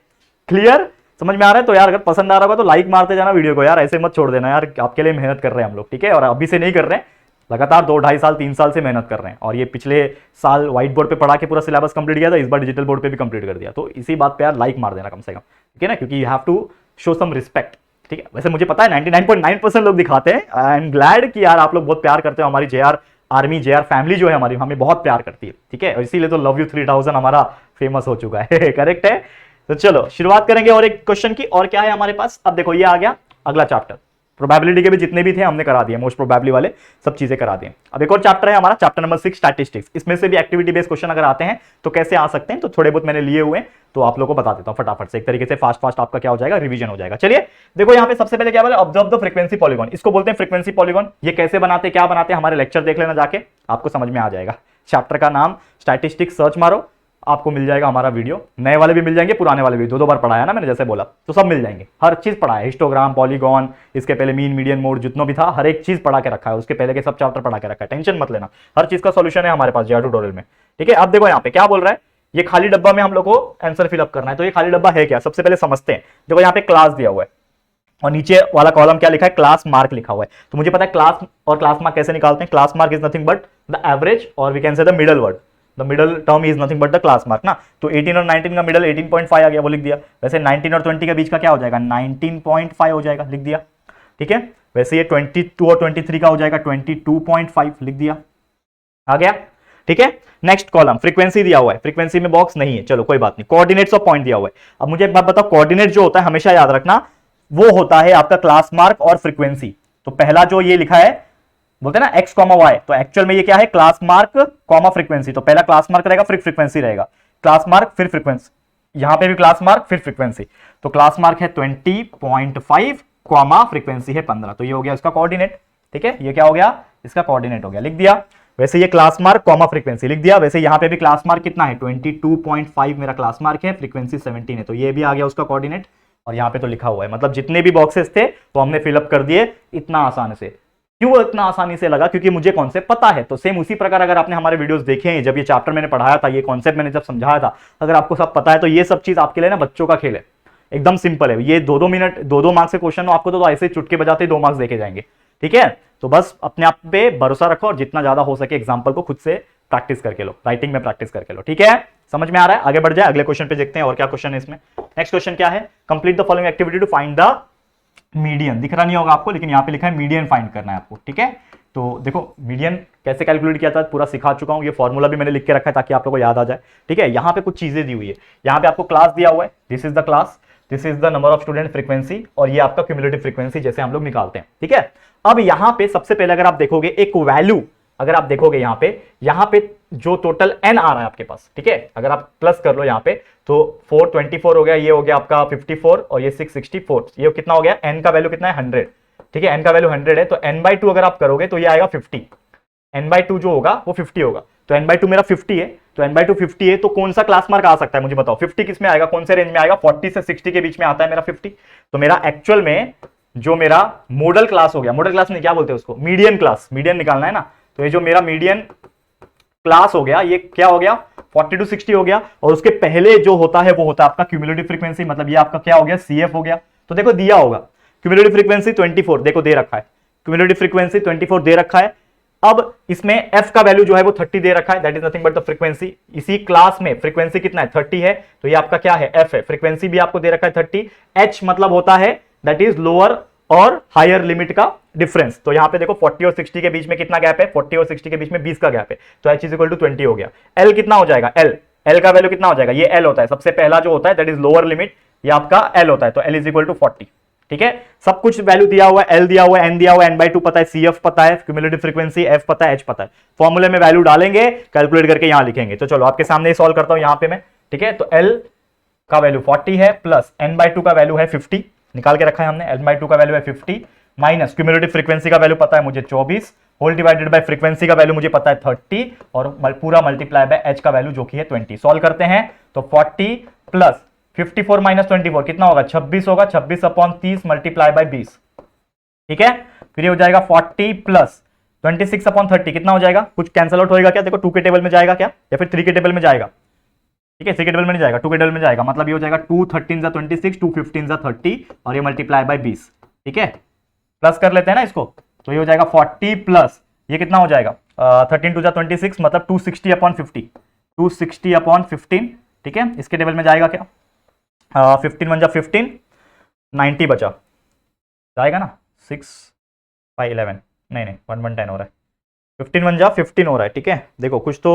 Speaker 1: क्लियर, समझ में आ रहा है। तो यार अगर पसंद आ रहा होगा तो लाइक मारते जाना वीडियो को यार, ऐसे मत छोड़ देना यार, आपके लिए मेहनत कर रहे हैं हम लोग। ठीक है, और अभी से नहीं कर रहे हैं, लगातार 2, 2.5 साल 3 साल से मेहनत कर रहे हैं। और ये पिछले साल व्हाइट बोर्ड पे पढ़ा के पूरा सिलेबस कंप्लीट किया था, इस बार डिजिटल बोर्ड पे भी कंप्लीट कर दिया। तो इसी बात पे यार लाइक मार देना कम से कम, ठीक है ना, क्योंकि you have to show some respect. ठीक है, वैसे मुझे पता है 99.9% लोग दिखाते हैं। आई एम ग्लैड कि यार आप लोग बहुत प्यार करते हो। हमारी जेआर आर्मी, जेआर फैमिली जो है हमारी, हमें बहुत प्यार करती है। ठीक है, और इसीलिए तो लव यू 3000 हमारा फेमस हो चुका है। करेक्ट है। तो चलो शुरुआत करेंगे और एक क्वेश्चन की। और क्या है हमारे पास, अब देखो ये आ गया अगला चैप्टर। प्रोबेबिलिटी के भी जितने भी थे हमने करा दिए, मोस्ट प्रोबेबली वाले सब चीजें करा दिए। अब एक और चैप्टर है हमारा, चैप्टर नंबर 6 स्टैटिस्टिक्स। इसमें से भी एक्टिविटी बेस्ड क्वेश्चन अगर आते हैं तो कैसे आ सकते हैं, तो थोड़े बहुत मैंने लिए हुए हैं, तो आप लोगों को बता देता हूं फटाफट से। एक तरीके से फास्ट आपका क्या हो जाएगा, रिवीजन हो जाएगा। चलिए देखो यहाँ पे सबसे पहले क्या बोला, ऑब्जर्व द फ्रीक्वेंसी पॉलीगॉन। इसको बोलते हैं फ्रीक्वेंसी पॉलीगॉन। ये कैसे बनाते, क्या बनाते, हमारे लेक्चर देख लेना जाके, आपको समझ में आ जाएगा। चैप्टर का नाम स्टैटिस्टिक्स सर्च मारो, आपको मिल जाएगा हमारा वीडियो। नए वाले भी मिल जाएंगे, पुराने वाले भी, 2 बार पढ़ाया ना मैंने, जैसे बोला, तो सब मिल जाएंगे। हर चीज पढ़ा है, हिस्टोग्राम, पॉलीगॉन, इसके पहले मीन, मीडियन, मोड, जितना भी था हर एक चीज पढ़ा के रखा है। उसके पहले के सब चैप्टर पढ़ा के रखा है, टेंशन मत लेना, हर चीज का सॉल्यूशन है हमारे पास जेआर ट्यूटोरियल में। ठीक है, अब देखो यहाँ पे क्या बोल रहा है, ये खाली डब्बा में हम लोग को आंसर फिलअप करना है। तो ये खाली डब्बा है क्या, सबसे पहले समझते हैं। देखो यहाँ पे क्लास दिया हुआ है और नीचे वाला कॉलम क्या लिखा है, क्लास मार्क लिखा हुआ है। तो मुझे पता है क्लास और क्लास मार्क कैसे निकालते हैं। Class mark is nothing but the average, और we can say the middle word, the middle term is nothing but the class mark ना। तो 18 और 19 का मिडल 18.5 आ गया, वो लिख दिया। वैसे 19 और 20 के बीच का क्या हो जाएगा, 19.5 हो जाएगा, लिख दिया। ठीक है, वैसे ये 22 और 23 का हो जाएगा 22.5, लिख दिया, आ गया। ठीक है, नेक्स्ट कॉलम फ्रीक्वेंसी दिया हुआ है, फ्रीक्वेंसी में बॉक्स नहीं है, चलो कोई बात नहीं। कोऑर्डिनेट्स ऑफ पॉइंट दिया हुआ है। अब मुझे एक बात बताओ, कोऑर्डिनेट जो होता है हमेशा याद रखना, वो होता है आपका क्लास मार्क और फ्रीक्वेंसी। तो पहला जो ये लिखा है, बोलते हैं ना x, y, तो एक्चुअल में ये क्या है, क्लास मार्क कॉमा फ्रीक्वेंसी। तो पहला क्लास मार्क रहेगा फिर फ्रीक्वेंसी रहेगा, क्लास मार्क फिर फ्रीक्वेंसी, यहां पे भी क्लास मार्क फिर फ्रीक्वेंसी। तो क्लास मार्क है 20.5 कॉमा फ्रीक्वेंसी है 15, तो ये हो गया इसका कोऑर्डिनेट। ठीक है, ये क्या हो गया, इसका कोऑर्डिनेट हो गया, लिख दिया। वैसे ये क्लास मार्क कॉमा फ्रीक्वेंसी लिख दिया। वैसे यहां पे भी क्लास मार्क कितना है 22.5 मेरा क्लास मार्क है, फ्रीक्वेंसी 17 है, तो ये भी आ गया उसका कोऑर्डिनेट। और यहाँ पे तो लिखा हुआ है, मतलब जितने भी बॉक्सेस थे वो हमने फिलअप कर दिए इतना आसान से। क्यों इतना आसानी से लगा, क्योंकि मुझे कॉन्सेप्ट पता है। तो सेम उसी प्रकार अगर आपने हमारे वीडियोस देखे हैं, जब ये चैप्टर मैंने पढ़ाया था, ये कॉन्सेप्ट मैंने जब समझाया था, अगर आपको सब पता है तो ये सब चीज आपके लिए ना बच्चों का खेल है, एकदम सिंपल है। ये 2-2 मिनट 2-2 मार्क्स के क्वेश्चन हो आपको, तो ऐसे चुटके बजाते 2 मार्क्स देखे जाएंगे। ठीक है, तो बस अपने आप पे भरोसा रखो और जितना ज्यादा हो सके एग्जाम्पल को खुद से प्रैक्टिस करके लो, राइटिंग में प्रैक्टिस करके लो। ठीक है, समझ में आ रहा है, आगे बढ़ जाए, अगले क्वेश्चन पे देखते हैं और क्या क्वेश्चन है इसमें। नेक्स्ट क्वेश्चन क्या है, complete the following activity to find the median. दिख रहा नहीं होगा आपको, लेकिन यहाँ पे लिखा है मीडियन फाइंड करना है आपको। ठीक है, तो देखो मीडियन कैसे कैलकुलेट किया था पूरा सिखा चुका हूं, ये फॉर्मूला भी मैंने लिख के रखा है ताकि आप लोगों को याद आ जाए। ठीक है, यहाँ पे कुछ चीजें दी हुई है, यहाँ पे आपको क्लास दिया हुआ है, this is the class, this is the number of student frequency, और ये आपका क्यूमुलेटिव फ्रीक्वेंसी जैसे हम लोग निकालते हैं। ठीक है, अब यहां पे सबसे पहले अगर आप देखोगे एक वैल्यू, अगर आप देखोगे यहां पे जो टोटल n आ रहा है आपके पास, ठीक है, अगर आप प्लस कर लो यहां पे तो 424 हो गया, ये हो गया आपका 54 और ये 664, ये कितना हो गया, n का वैल्यू कितना है 100, ठीक है, n का वैल्यू 100 है, तो n/2 अगर आप करोगे तो ये आएगा 50, n/2 जो होगा वो 50 होगा, तो n/2 मेरा 50 है, तो n/2 50 है, तो कौन सा क्लास मार्क आ सकता है मुझे बताओ, 50 किस में आएगा, कौन से रेंज में आएगा, 40 से 60 के बीच में आता है मेरा 50, तो मेरा एक्चुअल में जो मेरा मॉडल क्लास हो गया, मॉडल क्लास नहीं क्या बोलते हैं उसको, मीडियन क्लास, मीडियन निकालना है ना, तो ये जो मेरा मीडियन क्लास हो गया ये क्या हो गया 40 to 60 हो गया, और उसके पहले जो होता है वो होता है आपका क्यूमुलेटिव फ्रीक्वेंसी, मतलब ये आपका क्या हो गया CF हो गया, तो देखो दिया होगा क्यूमुलेटिव फ्रीक्वेंसी 24, देखो दे रखा है, क्यूमुलेटिव फ्रीक्वेंसी 24 दे रखा है, अब इसमें f का वैल्यू जो है वो 30 दे रखा है, that is nothing but the frequency, इसी क्लास में फ्रीक्वेंसी कितना है 30 है, तो ये आपका क्या है f है, फ्रीक्वेंसी भी आपको दे रखा है 30, h मतलब होता है दैट इज लोअर और हायर लिमिट का डिफरेंस, तो यहां पे देखो 40 और 60 के बीच में कितना गैप है, 40 और 60 के बीच में 20 का गैप है, तो h इज इक्वल टू 20 हो गया, l कितना हो जाएगा, l का वैल्यू कितना हो जाएगा, ये l होता है सबसे पहला जो होता है दैट इज लोअर लिमिट, ये आपका l होता है, तो l इज इक्वल टू 40, ठीक है, सब कुछ वैल्यू दिया हुआ है, l दिया हुआ है, n दिया हुआ है, n/2 पता है, CF पता है, क्यूमुलेटिव फ्रीक्वेंसी f पता है, h पता है, फॉर्मूले में वैल्यू डालेंगे, कैलकुलेट करके यहां लिखेंगे, तो चलो आपके सामने सॉल्व करता हूं यहां पे मैं, ठीक है, तो l का वैल्यू 40 है प्लस n/2 का वैल्यू है 50, निकाल के रखा है हमने, n/2 का वैल्यू है 50 माइनस क्यूमुलेटिव फ्रीक्वेंसी का वैल्यू पता है मुझे 24 होल डिवाइडेड बाय फ्रीक्वेंसी का वैल्यू मुझे पता है 30 और पूरा मल्टीप्लाई बाय h का वैल्यू जो कि है 20, सॉल्व करते हैं तो 40 प्लस 54 माइनस 24 कितना होगा 26 होगा, 26 अपॉन 30 मल्टीप्लाई बाय 20, ठीक है, फिर ये हो जाएगा 40 प्लस 26 अपॉन 30 कितना हो जाएगा, कुछ कैंसिल आउट होएगा क्या, देखो 2 के टेबल में जाएगा क्या या फिर 3 के टेबल में जाएगा, ठीक है, 3 के टेबल में नहीं जाएगा, 2 के टेबल में जाएगा, मतलब ये हो जाएगा 2 13 जा 26 2 15 जा 30 और ये मल्टीप्लाई बाय 20, ठीक है, प्लस कर लेते हैं ना इसको, तो ये हो जाएगा 40 प्लस ये कितना हो जाएगा 13 2 जा 26 मतलब 260 अपॉन 50 260 अपॉन 15, ठीक है, इसके टेबल में जाएगा क्या 15 1 जा 15 90 बचा जाएगा ना 6 5 11 नहीं 1 1 10 हो रहा है 15 1 जा 15 हो रहा है, ठीक है, देखो कुछ तो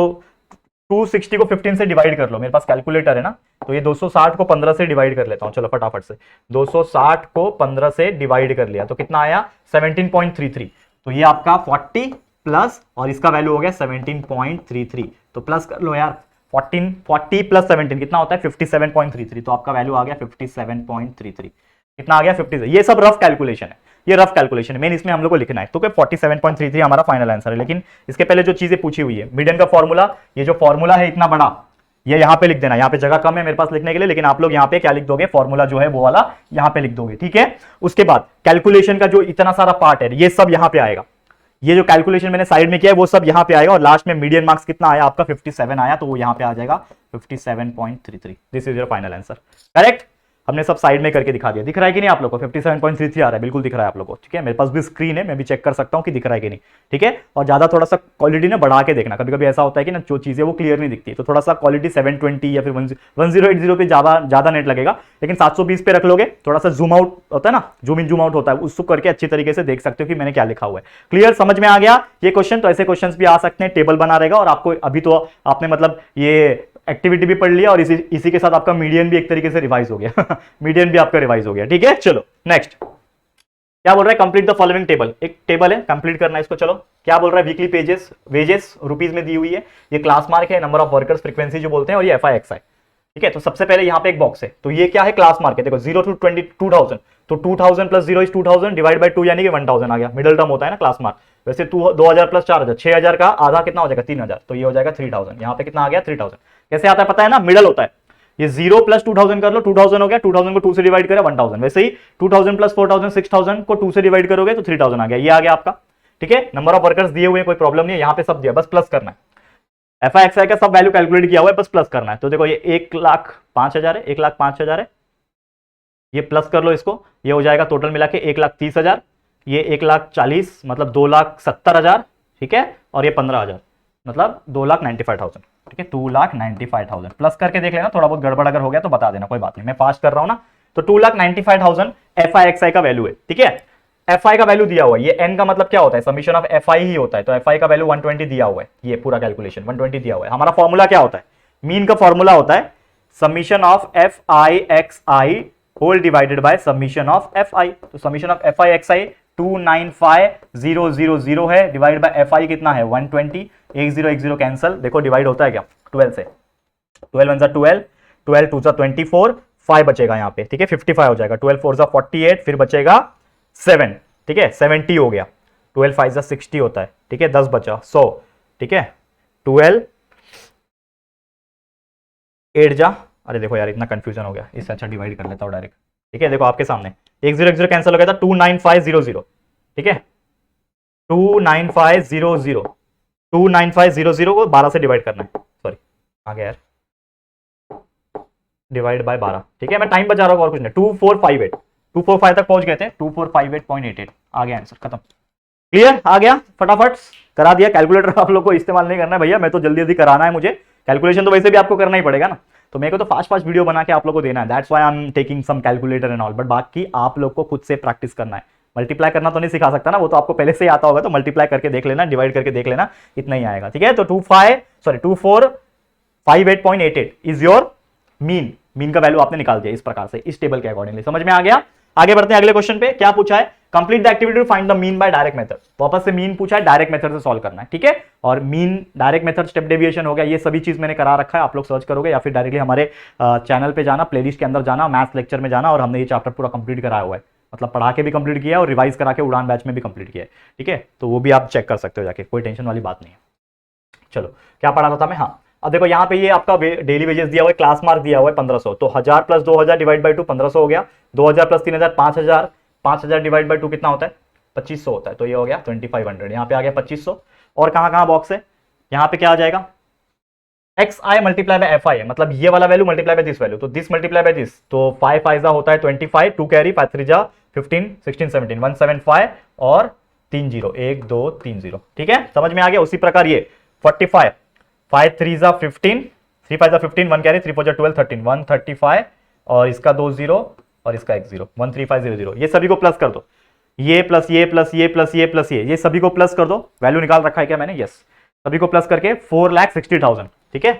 Speaker 1: 260 को 15 से डिवाइड कर लो, मेरे पास कैलकुलेटर है ना, तो ये 260 को 15 से डिवाइड कर लेता हूं, चलो फटाफट से 260 को 15 से डिवाइड कर लिया तो कितना आया 17.33, तो ये आपका 40 प्लस और इसका वैल्यू हो गया 17.33, तो प्लस कर लो यार 40 प्लस 17 कितना होता है 57.33, तो आपका वैल्यू आ गया 57.33, कितना आ गया 50, ये सब रफ कैलकुलेशन है, ये रफ कैलकुलेशन है, मेन इसमें हम लोग को लिखना है, तो 47.33 हमारा फाइनल आंसर है, लेकिन इसके पहले जो चीजें पूछी हुई है मीडियन का फॉर्मूला, ये जो फॉर्मूला है इतना बड़ा ये यहाँ पे लिख देना, यहाँ पे जगह कम है मेरे पास लिखने के लिए, लेकिन आप लोग यहाँ पे क्या लिख दोगे फॉर्मूला जो है वो वाला यहाँ पे लिख दोगे, ठीक है, उसके बाद कैलकुलेशन का जो इतना सारा पार्ट है ये सब यहाँ पे आएगा, ये जो कैलकुलेशन मैंने साइड में किया है वो सब यहाँ पे आएगा, और लास्ट में मीडियन मार्क्स कितना आया आपका 57 आया, तो वो यहाँ पे आ जाएगा 57.33, this is your final answer, correct, हमने सब साइड में करके दिखा दिया, दिख रहा है कि नहीं आप लोग को 57.33 आ रहा है, बिल्कुल दिख रहा है आप लोग को, ठीक है, मेरे पास भी स्क्रीन है मैं भी चेक कर सकता हूं कि दिख रहा है कि नहीं, ठीक है, और ज्यादा थोड़ा सा क्वालिटी ना बढ़ा के देखना, कभी कभी ऐसा होता है कि ना जो चीजें वो क्लियर नहीं दिखती, तो थोड़ा सा क्वालिटी 720 या फिर 1080 पे ज्यादा नेट लगेगा, लेकिन 720 पे रख लोगे, थोड़ा सा जूम आउट होता है ना, जूम इन जूम आउट होता है, उसको करके अच्छी तरीके से देख सकते हो कि मैंने क्या लिखा हुआ है, क्लियर, समझ में आ गया ये क्वेश्चन, तो ऐसे क्वेश्चन भी आ सकते हैं, टेबल बना रहेगा, और आपको अभी तो आपने मतलब ये एक्टिविटी भी पढ़ लिया और इसी के साथ आपका मीडियन भी एक तरीके से रिवाइज हो गया मीडियन भी आपका रिवाइज हो गया, ठीक है, चलो नेक्स्ट क्या बोल रहा है, कंप्लीट द फॉलोइंग टेबल, एक टेबल है कंप्लीट करना है इसको, चलो क्या बोल रहा है, वीकली पेजेस वेजेस रुपीज में दी हुई है, ये क्लास मार्क है, नंबर ऑफ वर्कर्स फ्रीक्वेंसी जो बोलते हैं, और ये FI/XI, ठीक है, तो सबसे पहले यहाँ पे एक बॉक्स है, तो ये क्या है क्लास मार्क है, देखो 0 to 2000, तो 2000 प्लस 0 इज 2000 डिवाइड बाय 2 यानी कि 1000 आ गया, मिडिल टर्म होता है ना क्लास मार्क, वैसे 2000 प्लस 4000 6000 का आधा कितना हो जाएगा 3000, तो ये हो जाएगा 3000, यहाँ पे कितना आ गया 3000, कैसे आता है पता है ना, मिडल होता है, ये 0 प्लस 2000 कर लो, 2000 हो गया, 2000 को 2 से डिवाइड करें 1000, वैसे ही 2000 प्लस 4000 6000 को 2 से डिवाइड करोगे तो 3000 आ गया, ये आ गया आपका, ठीक है, नंबर ऑफ वर्कर्स दिए हुए हैं, कोई प्रॉब्लम नहीं है, यहाँ पे सब दिया, बस प्लस करना है, FI/XI का सब वैल्यू कैलकुलेट किया हुआ है, बस प्लस करना है, तो देखो ये 1,05,000 है, 1,05,000 है, ये प्लस कर लो इसको, ये हो जाएगा टोटल मिला के 1,30,000, ये 1,40,000 मतलब 2,70,000, ठीक है, और ये 15,000 मतलब 2,95,000, ठीक है, 2,95,000 प्लस करके देख लेना, थोड़ा बहुत गड़बड़ अगर हो गया तो बता देना, कोई बात नहीं, मैं फास्ट कर रहा हूं ना, तो 2,95,000 FI/XI का वैल्यू है, ठीक है, FI का वैल्यू दिया हुआ है, ये N का मतलब क्या होता है, समीशन ऑफ FI ही होता है, तो FI का वैल्यू 120 दिया हुआ है, ये पूरा कैलकुलेशन 120 दिया हुआ है, हमारा फॉर्मूला क्या होता है, मीन का फॉर्मूला होता है summation of FI/XI whole divided by summation of FI, तो समीशन ऑफ FI/XI 295,000 है, डिवाइड बाय एफ आई कितना है 120, 1010 कैंसल, देखो डिवाइड होता है क्या 12 से, 12 1 12, 12 2 24, 5 बचेगा यहाँ पे, ठीक है 55 हो जाएगा, 12 4 48, फिर बचेगा 7, ठीक है 70 हो गया, 12 5 60 होता है, ठीक है 10 बचा 100, ठीक है 12 8 जा, अरे देखो यार इतना कंफ्यूजन हो गया, इससे अच्छा डिवाइड कर लेता हूँ डायरेक्ट, ठीक है देखो आपके सामने 1010 कैंसिल हो गया था, 29500, ठीक है 29500, 29500 को 12 से डिवाइड करना है, सॉरी आ गया यार, डिवाइड बाय 12, ठीक है मैं टाइम बचा रहा हूँ और कुछ नहीं, 2458, 245 तक पहुंच गए थे, 2458.88 आ गया आंसर, खत्म, क्लियर, आ गया, फटाफट करा दिया। कैलकुलेटर आप लोग को इस्तेमाल नहीं करना है भैया, मैं तो जल्दी जल्दी कराना है मुझे, कैलकुलेशन तो वैसे भी आपको करना ही पड़ेगा ना, तो मेरे को तो फास्ट फास्ट वीडियो बना के आप लोग को देना है, that's why I am taking some calculator and all, but बाकी आप लोग को खुद से प्रैक्टिस करना है, मल्टीप्लाई करना तो नहीं सिखा सकता ना, वो तो आपको पहले से ही आता होगा, तो मल्टीप्लाई करके देख लेना, डिवाइड करके देख लेना, इतना ही आएगा, ठीक है। तो 2458.88 इज योर मीन, मीन का वैल्यू आपने निकाल दिया इस प्रकार से, इस टेबल के अकॉर्डिंगली, समझ में आ गया। आगे बढ़ते हैं अगले क्वेश्चन पे, क्या पूछा है, complete the activity to find the mean by direct method, वापस से मीन पूछा है, डायरेक्ट मेथड से सॉल्व करना है, ठीक है। और mean, direct method, step deviation हो गया, ये सभी चीज मैंने करा रखा है, आप लोग सर्च करोगे या फिर डायरेक्टली हमारे चैनल पे जाना, प्लेलिस्ट के अंदर जाना, मैथ्स लेक्चर में जाना, और हमने ये चैप्टर पूरा कंप्लीट कराया हुआ है, मतलब पढ़ा के भी कंप्लीट किया और रिवाइज करा के उड़ान बैच में भी कंप्लीट किया है, ठीक है, तो वो भी आप चेक कर सकते हो जाके, कोई टेंशन वाली बात नहीं है। चलो क्या पढ़ा रहा था मैं, हाँ अब देखो यहाँ पे ये आपका डेली वेजेस दिया हुआ है, क्लास मार्क दिया हुआ है 1500, तो 1000 प्लस 2000 डिवाइड बाई 2 1500 हो गया, 2000 प्लस 3000 5000, 5000 डिवाइड बाई 2 कितना होता है 2500 होता है, तो ये हो गया 2500, यहाँ पे आ गया 2500, और कहाँ बॉक्स है, यहाँ पे क्या आ जाएगा x I multiply by F आई है, मतलब ये वाला value multiply by this value, तो दिस मल्टीप्लाई बाय दिस, तो 5 5 होता है 25, 2 कैरी 5 3 15 16 17 175 और 3 0 1 2 3 0, ठीक है समझ में आ गया। उसी प्रकार ये 45 5 3 15 3 5 15 1 कैरी 3 4 12 13 135 और इसका 2 0 और इसका 1 0 13500, ये सभी को प्लस कर दो, ये प्लस ये प्लस ये प्लस ये प्लस ये सभी को प्लस कर दो, वैल्यू निकाल रखा है क्या मैंने, यस सभी को प्लस करके 4,60,000, ठीक है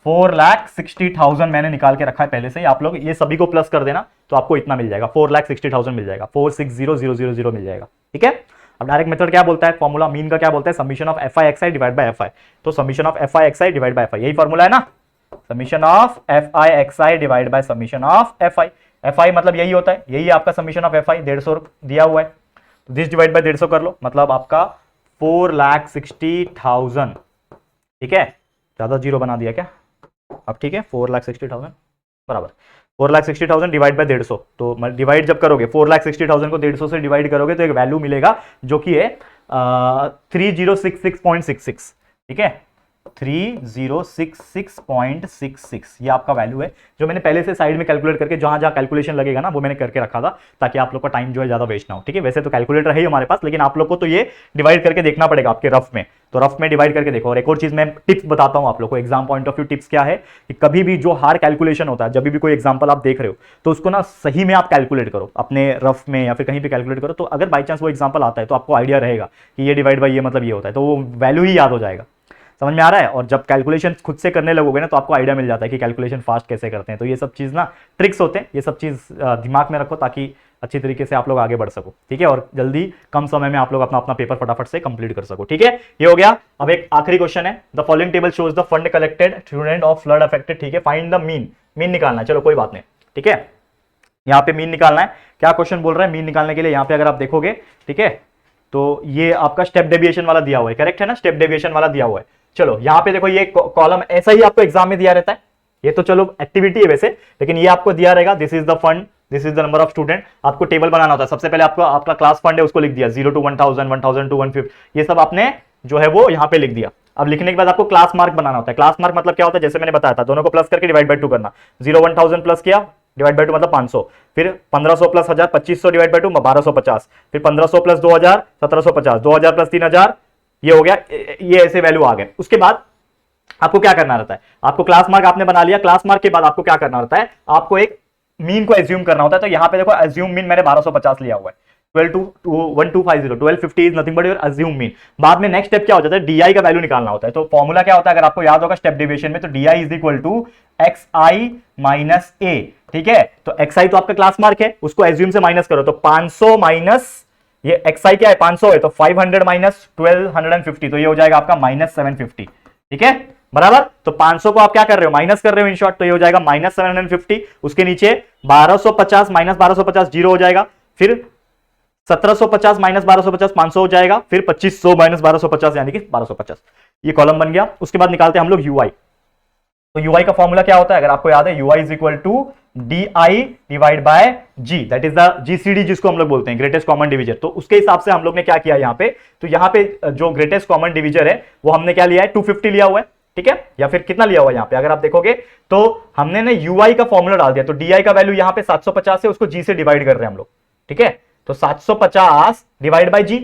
Speaker 1: 4,60,000 मैंने निकाल के रखा है पहले से ही, आप लोग ये सभी को प्लस कर देना तो आपको इतना मिल जाएगा, 4,60,000 मिल जाएगा, 460,000 मिल जाएगा, ठीक है। अब डायरेक्ट मेथड क्या बोलता है, फॉर्मूला मीन का क्या बोलता है, summation of F I X I divide by F I, तो summation of F I X I divide by F I, यही फॉर्मूला है ना, summation of F I X I divide by summation of F I मतलब यही होता है, यही आपका समीशन ऑफ एफ आई 150 दिया हुआ है, तो दिस डिवाइड बाय 150 कर लो, मतलब आपका 4,60,000, ठीक है, ज्यादा जीरो बना दिया क्या, अब ठीक है 4,60,000 बराबर 4,60,000 डिवाइड बाय 150, तो डिवाइड जब करोगे 4,60,000 को 150 से डिवाइड करोगे तो एक वैल्यू मिलेगा जो कि है 3066.66, ठीक है 3066.66, ये आपका वैल्यू है, जो मैंने पहले से साइड में कैलकुलेट करके जहां जहां कैलकुलेशन लगेगा ना वो मैंने करके रखा था, ताकि आप लोग का टाइम जो है ज्यादा वेस्ट ना हो, ठीक है। वैसे तो कैलकुलेटर है ही हमारे पास, लेकिन आप लोग को तो ये डिवाइड करके देखना पड़ेगा आपके रफ में, तो रफ में डिवाइड करके देखो। और एक और चीज मैं टिप्स बताता हूं आप लोग को, exam point of view tips क्या है कि कभी भी जो हार्ड कैलकुलेशन होता है, जब भी कोई एग्जाम्पल आप देख रहे हो तो उसको ना सही में आप कैलकुलेट करो, अपने रफ में या फिर कहीं भी कैलकुलेट करो, तो अगर बाई चांस वो एग्जाम्पल आता है तो आपको आइडिया रहेगा कि ये डिवाइड बाई ये मतलब ये होता है, तो वो वैल्यू ही याद हो जाएगा, समझ में आ रहा है। और जब कैलकुलेशन खुद से करने लगोगे ना तो आपको आइडिया मिल जाता है कि कैलकुलेशन फास्ट कैसे करते हैं, तो ये सब चीज ना ट्रिक्स होते हैं, ये सब चीज दिमाग में रखो ताकि अच्छी तरीके से आप लोग आगे बढ़ सको, ठीक है, और जल्दी कम समय में आप लोग अपना अपना पेपर फटाफट से कंप्लीट कर सको, ठीक है। ये हो गया। अब एक आखिरी क्वेश्चन है, the following table shows the fund collected student of flood affected, ठीक है, फाइंड द मीन, मीन निकालना है, चलो कोई बात नहीं, ठीक है, यहाँ पे मीन निकालना है। क्या क्वेश्चन बोल रहा है मीन निकालने के लिए, यहाँ पे अगर आप देखोगे, ठीक है, तो ये आपका स्टेप डेविएशन वाला दिया हुआ है, करेक्ट है ना, स्टेप डेविएशन वाला दिया हुआ है। चलो यहाँ पे देखो, ये कॉलम ऐसा ही आपको एग्जाम में दिया रहता है, ये तो चलो एक्टिविटी है वैसे, लेकिन ये आपको दिया रहेगा, this is the fund, this is the number of student, आपको टेबल बनाना होता है। सबसे पहले आपको आपका क्लास फंड है उसको लिख दिया 0 to 1000, 1000 to 150, ये सब आपने जो है वो यहाँ पे लिख दिया। अब लिखने के बाद आपको क्लास मार्क बनाना होता है। क्लास मार्क मतलब क्या होता है, जैसे मैंने बताया था, दोनों को प्लस करके डिवाइड बाय 2 करना, 0 1000 प्लस किया डिवाइड बाय 2 मतलब 500, फिर 1500 प्लस 1000 2500 डिवाइड बाय 2 1250, फिर 1500 प्लस 2000 1750, 2000 प्लस 3000, ये हो गया, ये ऐसे वैल्यू आ गए। उसके बाद आपको क्या करना रहता है, आपको क्लास मार्क आपने बना लिया, क्लास मार्क के बाद आपको क्या करना रहता है, आपको एक मीन को एज्यूम करना होता है। तो यहां पे देखो एज्यूम मीन मैंने 1250 लिया हुआ है, 1250 1250 is nothing but your assume mean. बाद में नेक्स्ट स्टेप क्या हो जाता है, डीआई का वैल्यू निकालना होता है। तो फॉर्मूला क्या होता है, अगर आपको याद होगा स्टेप डेविएशन में, तो DI is equal to XI minus A, ठीक है। तो एक्सआई तो आपका क्लास मार्क है, उसको एज्यूम से माइनस करो, तो 500 माइनस ये xi क्या है 500 है, तो 500 माइनस 1250, तो ये हो जाएगा आपका -750। ठीक है बराबर। तो 500 को आप क्या कर रहे हो, माइनस कर रहे हो इन शॉर्ट, तो ये हो जाएगा -750। उसके नीचे 1250 माइनस 1250 जीरो हो जाएगा, फिर 1750 माइनस 1250 500 हो जाएगा, फिर 2500 माइनस 1250 यानी कि 1250। ये कॉलम बन गया। उसके बाद निकालते हैं हम लोग यूआई। तो यूआई का फॉर्मूला क्या होता है, अगर आपको याद है, UI is equal to DI divide by G, that is the GCD जिसको हम लोग बोलते हैं, ग्रेटेस्ट कॉमन डिविजन। तो उसके हिसाब से हम लोग ने क्या किया यहाँ पे, तो यहाँ पे जो ग्रेटेस्ट कॉमन डिविजन है वो हमने क्या लिया है, 250 लिया हुआ है। ठीक है, या फिर कितना लिया हुआ है यहाँ पे, अगर आप देखोगे तो हमने ना यूआई का फॉर्मूला डाल दिया, तो DI का वैल्यू यहाँ पे 750 है, उसको G से डिवाइड कर रहे हैं हम लोग। ठीक है, तो 750 डिवाइड बाय G।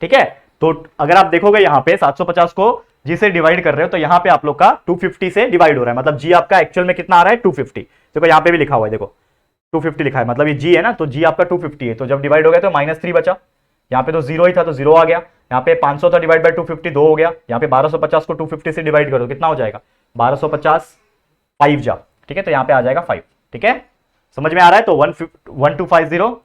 Speaker 1: ठीक है, तो अगर आप देखोगे यहाँ पे 750 को G से डिवाइड कर रहे हो, तो यहाँ पे आप लोग का 250 से डिवाइड हो रहा है, मतलब G आपका एक्चुअल में कितना आ रहा है 250। देखो यहाँ पे भी लिखा हुआ है, देखो 250 लिखा है, मतलब ये G है ना, तो G आपका 250 है, तो जब डिवाइड हो गया तो -3 बचा। यहाँ पे तो 0 ही था तो 0 आ गया। यहाँ पे 500 था डिवाइड बाय 250 2 हो गया। यहाँ पे 1250 को 250 से डिवाइड करो, कितना हो जाएगा 1250 5 जा। ठीक है, तो यहाँ पे आ जाएगा 5। ठीक है, समझ में आ रहा है। तो 1250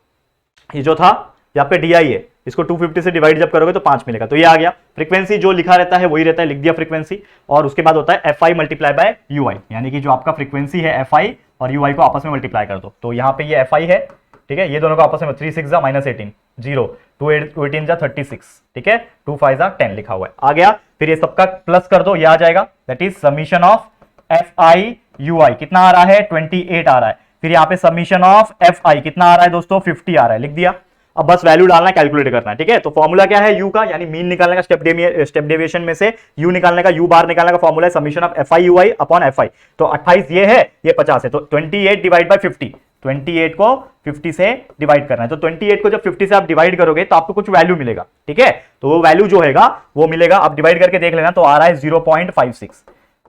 Speaker 1: ये जो था यहाँ पे DI है, इसको 250 से डिवाइड जब करोगे तो 5 मिलेगा, तो ये आ गया। फ्रीक्वेंसी जो लिखा रहता है वही रहता है, लिख दिया फ्रीक्वेंसी। और उसके बाद होता है FI मल्टीप्लाई बाय UI, यानी कि जो आपका फ्रीक्वेंसी है FI और UI को आपस में मल्टीप्लाई कर दो। तो यहाँ पे ये FI है, ठीक है, ये दोनों को आपस में 3 6 जा -18 0 2 18 जा 36। ठीक है, 2 5 जा 10 लिखा हुआ है, आ गया। फिर ये सबका प्लस कर दो, ये आ जाएगा, that is summation of FI UI कितना आ रहा है 28 आ रहा है। फिर यहाँ पे समीशन ऑफ FI कितना आ रहा है दोस्तों 50 आ रहा है, लिख दिया। अब बस वैल्यू डालना है, कैलकुलेट करना है। ठीक है, तो फॉर्मूला क्या है यू का, यानी मीन निकालने का, स्टेप डेविएशन में से यू निकालने का, यू बार निकालने का फॉर्मूला है summation of FI UI upon FI। तो 28 ये है, ये 50 है, तो 28 डिवाइड बाय 50, 28 को 50 से डिवाइड करना है। तो 28 को जब 50 से आप डिवाइड करोगे तो आपको कुछ वैल्यू मिलेगा। ठीक है, तो वो वैल्यू जो हैगा वो मिलेगा, आप डिवाइड करके देख लेना, तो आ रहा है 0.56।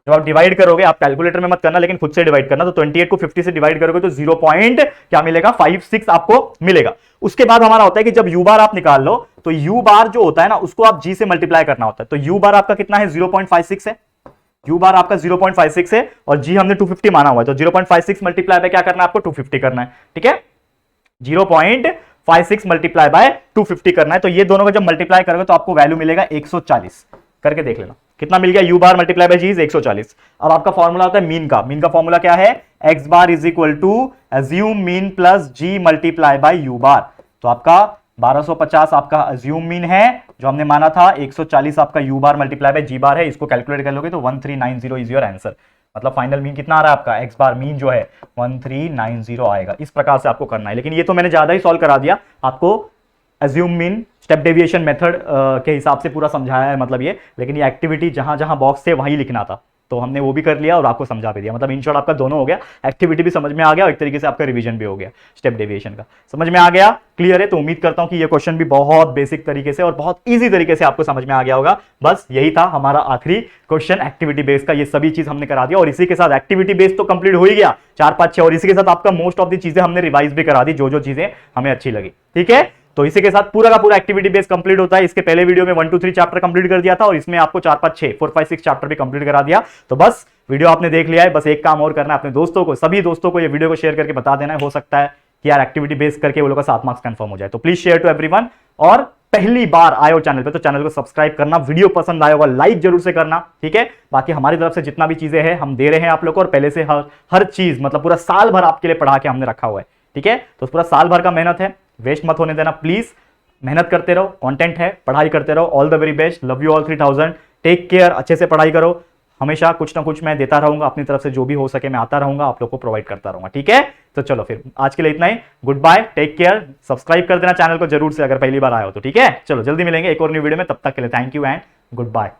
Speaker 1: जब आप डिवाइड करोगे, आप कैलकुलेटर में मत करना लेकिन खुद से डिवाइड करना, तो 28 को 50 से डिवाइड करोगे तो 0. क्या मिलेगा 56 आपको मिलेगा। उसके बाद हमारा होता है कि जब यू बार आप निकाल लो, तो यू बार जो होता है ना उसको आप G से मल्टीप्लाई करना होता है। तो यू बार आपका कितना है 0.56 है, यू बार आपका 0.56 है और G हमने 250 माना हुआ है, तो 0.56 मल्टीप्लाई बाय क्या करना है आपको 250 करना है। ठीक है, 0.56 मल्टीप्लाई बाय 250 करना है। तो ये दोनों का जब मल्टीप्लाई करोगे तो आपको वैल्यू मिलेगा 140, करके देख लेना कितना मिल गया। You bar multiply by G is 140। अब आपका फॉर्मूला होता है मीन का, मीन का फॉर्मूला क्या है, x bar is equal to assumed mean plus G multiply by U bar. तो आपका 1250 आपका अज्यूम मीन है जो हमने माना था, 140 आपका you bar multiply by G बार है, इसको कैलकुलेट कर लोगे तो 1390 इज योर आंसर। मतलब फाइनल मीन कितना आ रहा है आपका, x बार मीन जो है 1390 आएगा। इस प्रकार से आपको करना है, लेकिन ये तो मैंने ज्यादा ही सॉल्व करा दिया आपको, assume mean step deviation method के हिसाब से पूरा समझाया है, मतलब ये। लेकिन ये एक्टिविटी जहां जहां बॉक्स थे वहीं लिखना था, तो हमने वो भी कर लिया और आपको समझा भी दिया। मतलब इन शॉर्ट आपका दोनों हो गया, एक्टिविटी भी समझ में आ गया और एक तरीके से आपका रिवीजन भी हो गया, स्टेप डेविएशन का समझ में आ गया, क्लियर है। तो उम्मीद करता हूं कि ये क्वेश्चन भी बहुत बेसिक तरीके से और बहुत ईजी तरीके से आपको समझ में आ गया होगा। बस यही था हमारा आखिरी क्वेश्चन एक्टिविटी बेस का, ये सभी चीज हमने करा दिया और इसी के साथ एक्टिविटी बेस तो कंप्लीट हो ही गया 4 5 6, और इसी के साथ आपका मोस्ट ऑफ द चीजें हमने रिवाइज भी करा दी, जो जो चीजें हमें अच्छी लगी। ठीक है, तो इसी के साथ पूरा का पूरा एक्टिविटी बेस कंप्लीट होता है। इसके पहले वीडियो में 1 2 3 चैप्टर कंप्लीट कर दिया था और इसमें आपको 4 5 6 4 5 6 चैप्टर भी कंप्लीट करा दिया। तो बस वीडियो आपने देख लिया है, बस एक काम और करना है, अपने दोस्तों को, सभी दोस्तों को ये वीडियो को शेयर करके बता देना है। हो सकता है कि यार एक्टिविटी बेस करके वो लोग का 7 मार्क्स कंफर्म हो जाए। तो प्लीज शेयर टू एवरीवन, और पहली बार आए हो चैनल पे तो चैनल को सब्सक्राइब करना, वीडियो पसंद आया होगा लाइक जरूर से करना। ठीक है, बाकी हमारी तरफ से जितना भी चीजें हैं हम दे रहे हैं आप लोग को, और पहले से हर चीज मतलब पूरा साल भर आपके लिए पढ़ा के हमने रखा हुआ है। ठीक है, तो पूरा साल भर का मेहनत है, वेस्ट मत होने देना प्लीज, मेहनत करते रहो, कंटेंट है, पढ़ाई करते रहो। All the very best, love you all 3000, take care, अच्छे से पढ़ाई करो। हमेशा कुछ ना कुछ मैं देता रहूंगा, अपनी तरफ से जो भी हो सके मैं आता रहूंगा, आप लोग को प्रोवाइड करता रहूंगा। ठीक है, तो चलो फिर आज के लिए इतना ही, goodbye, take care, subscribe कर देना चैनल को जरूर से अगर पहली बार आए हो तो। ठीक है, चलो जल्दी मिलेंगे एक और न्यू वीडियो में, तब तक के लिए thank you and good bye.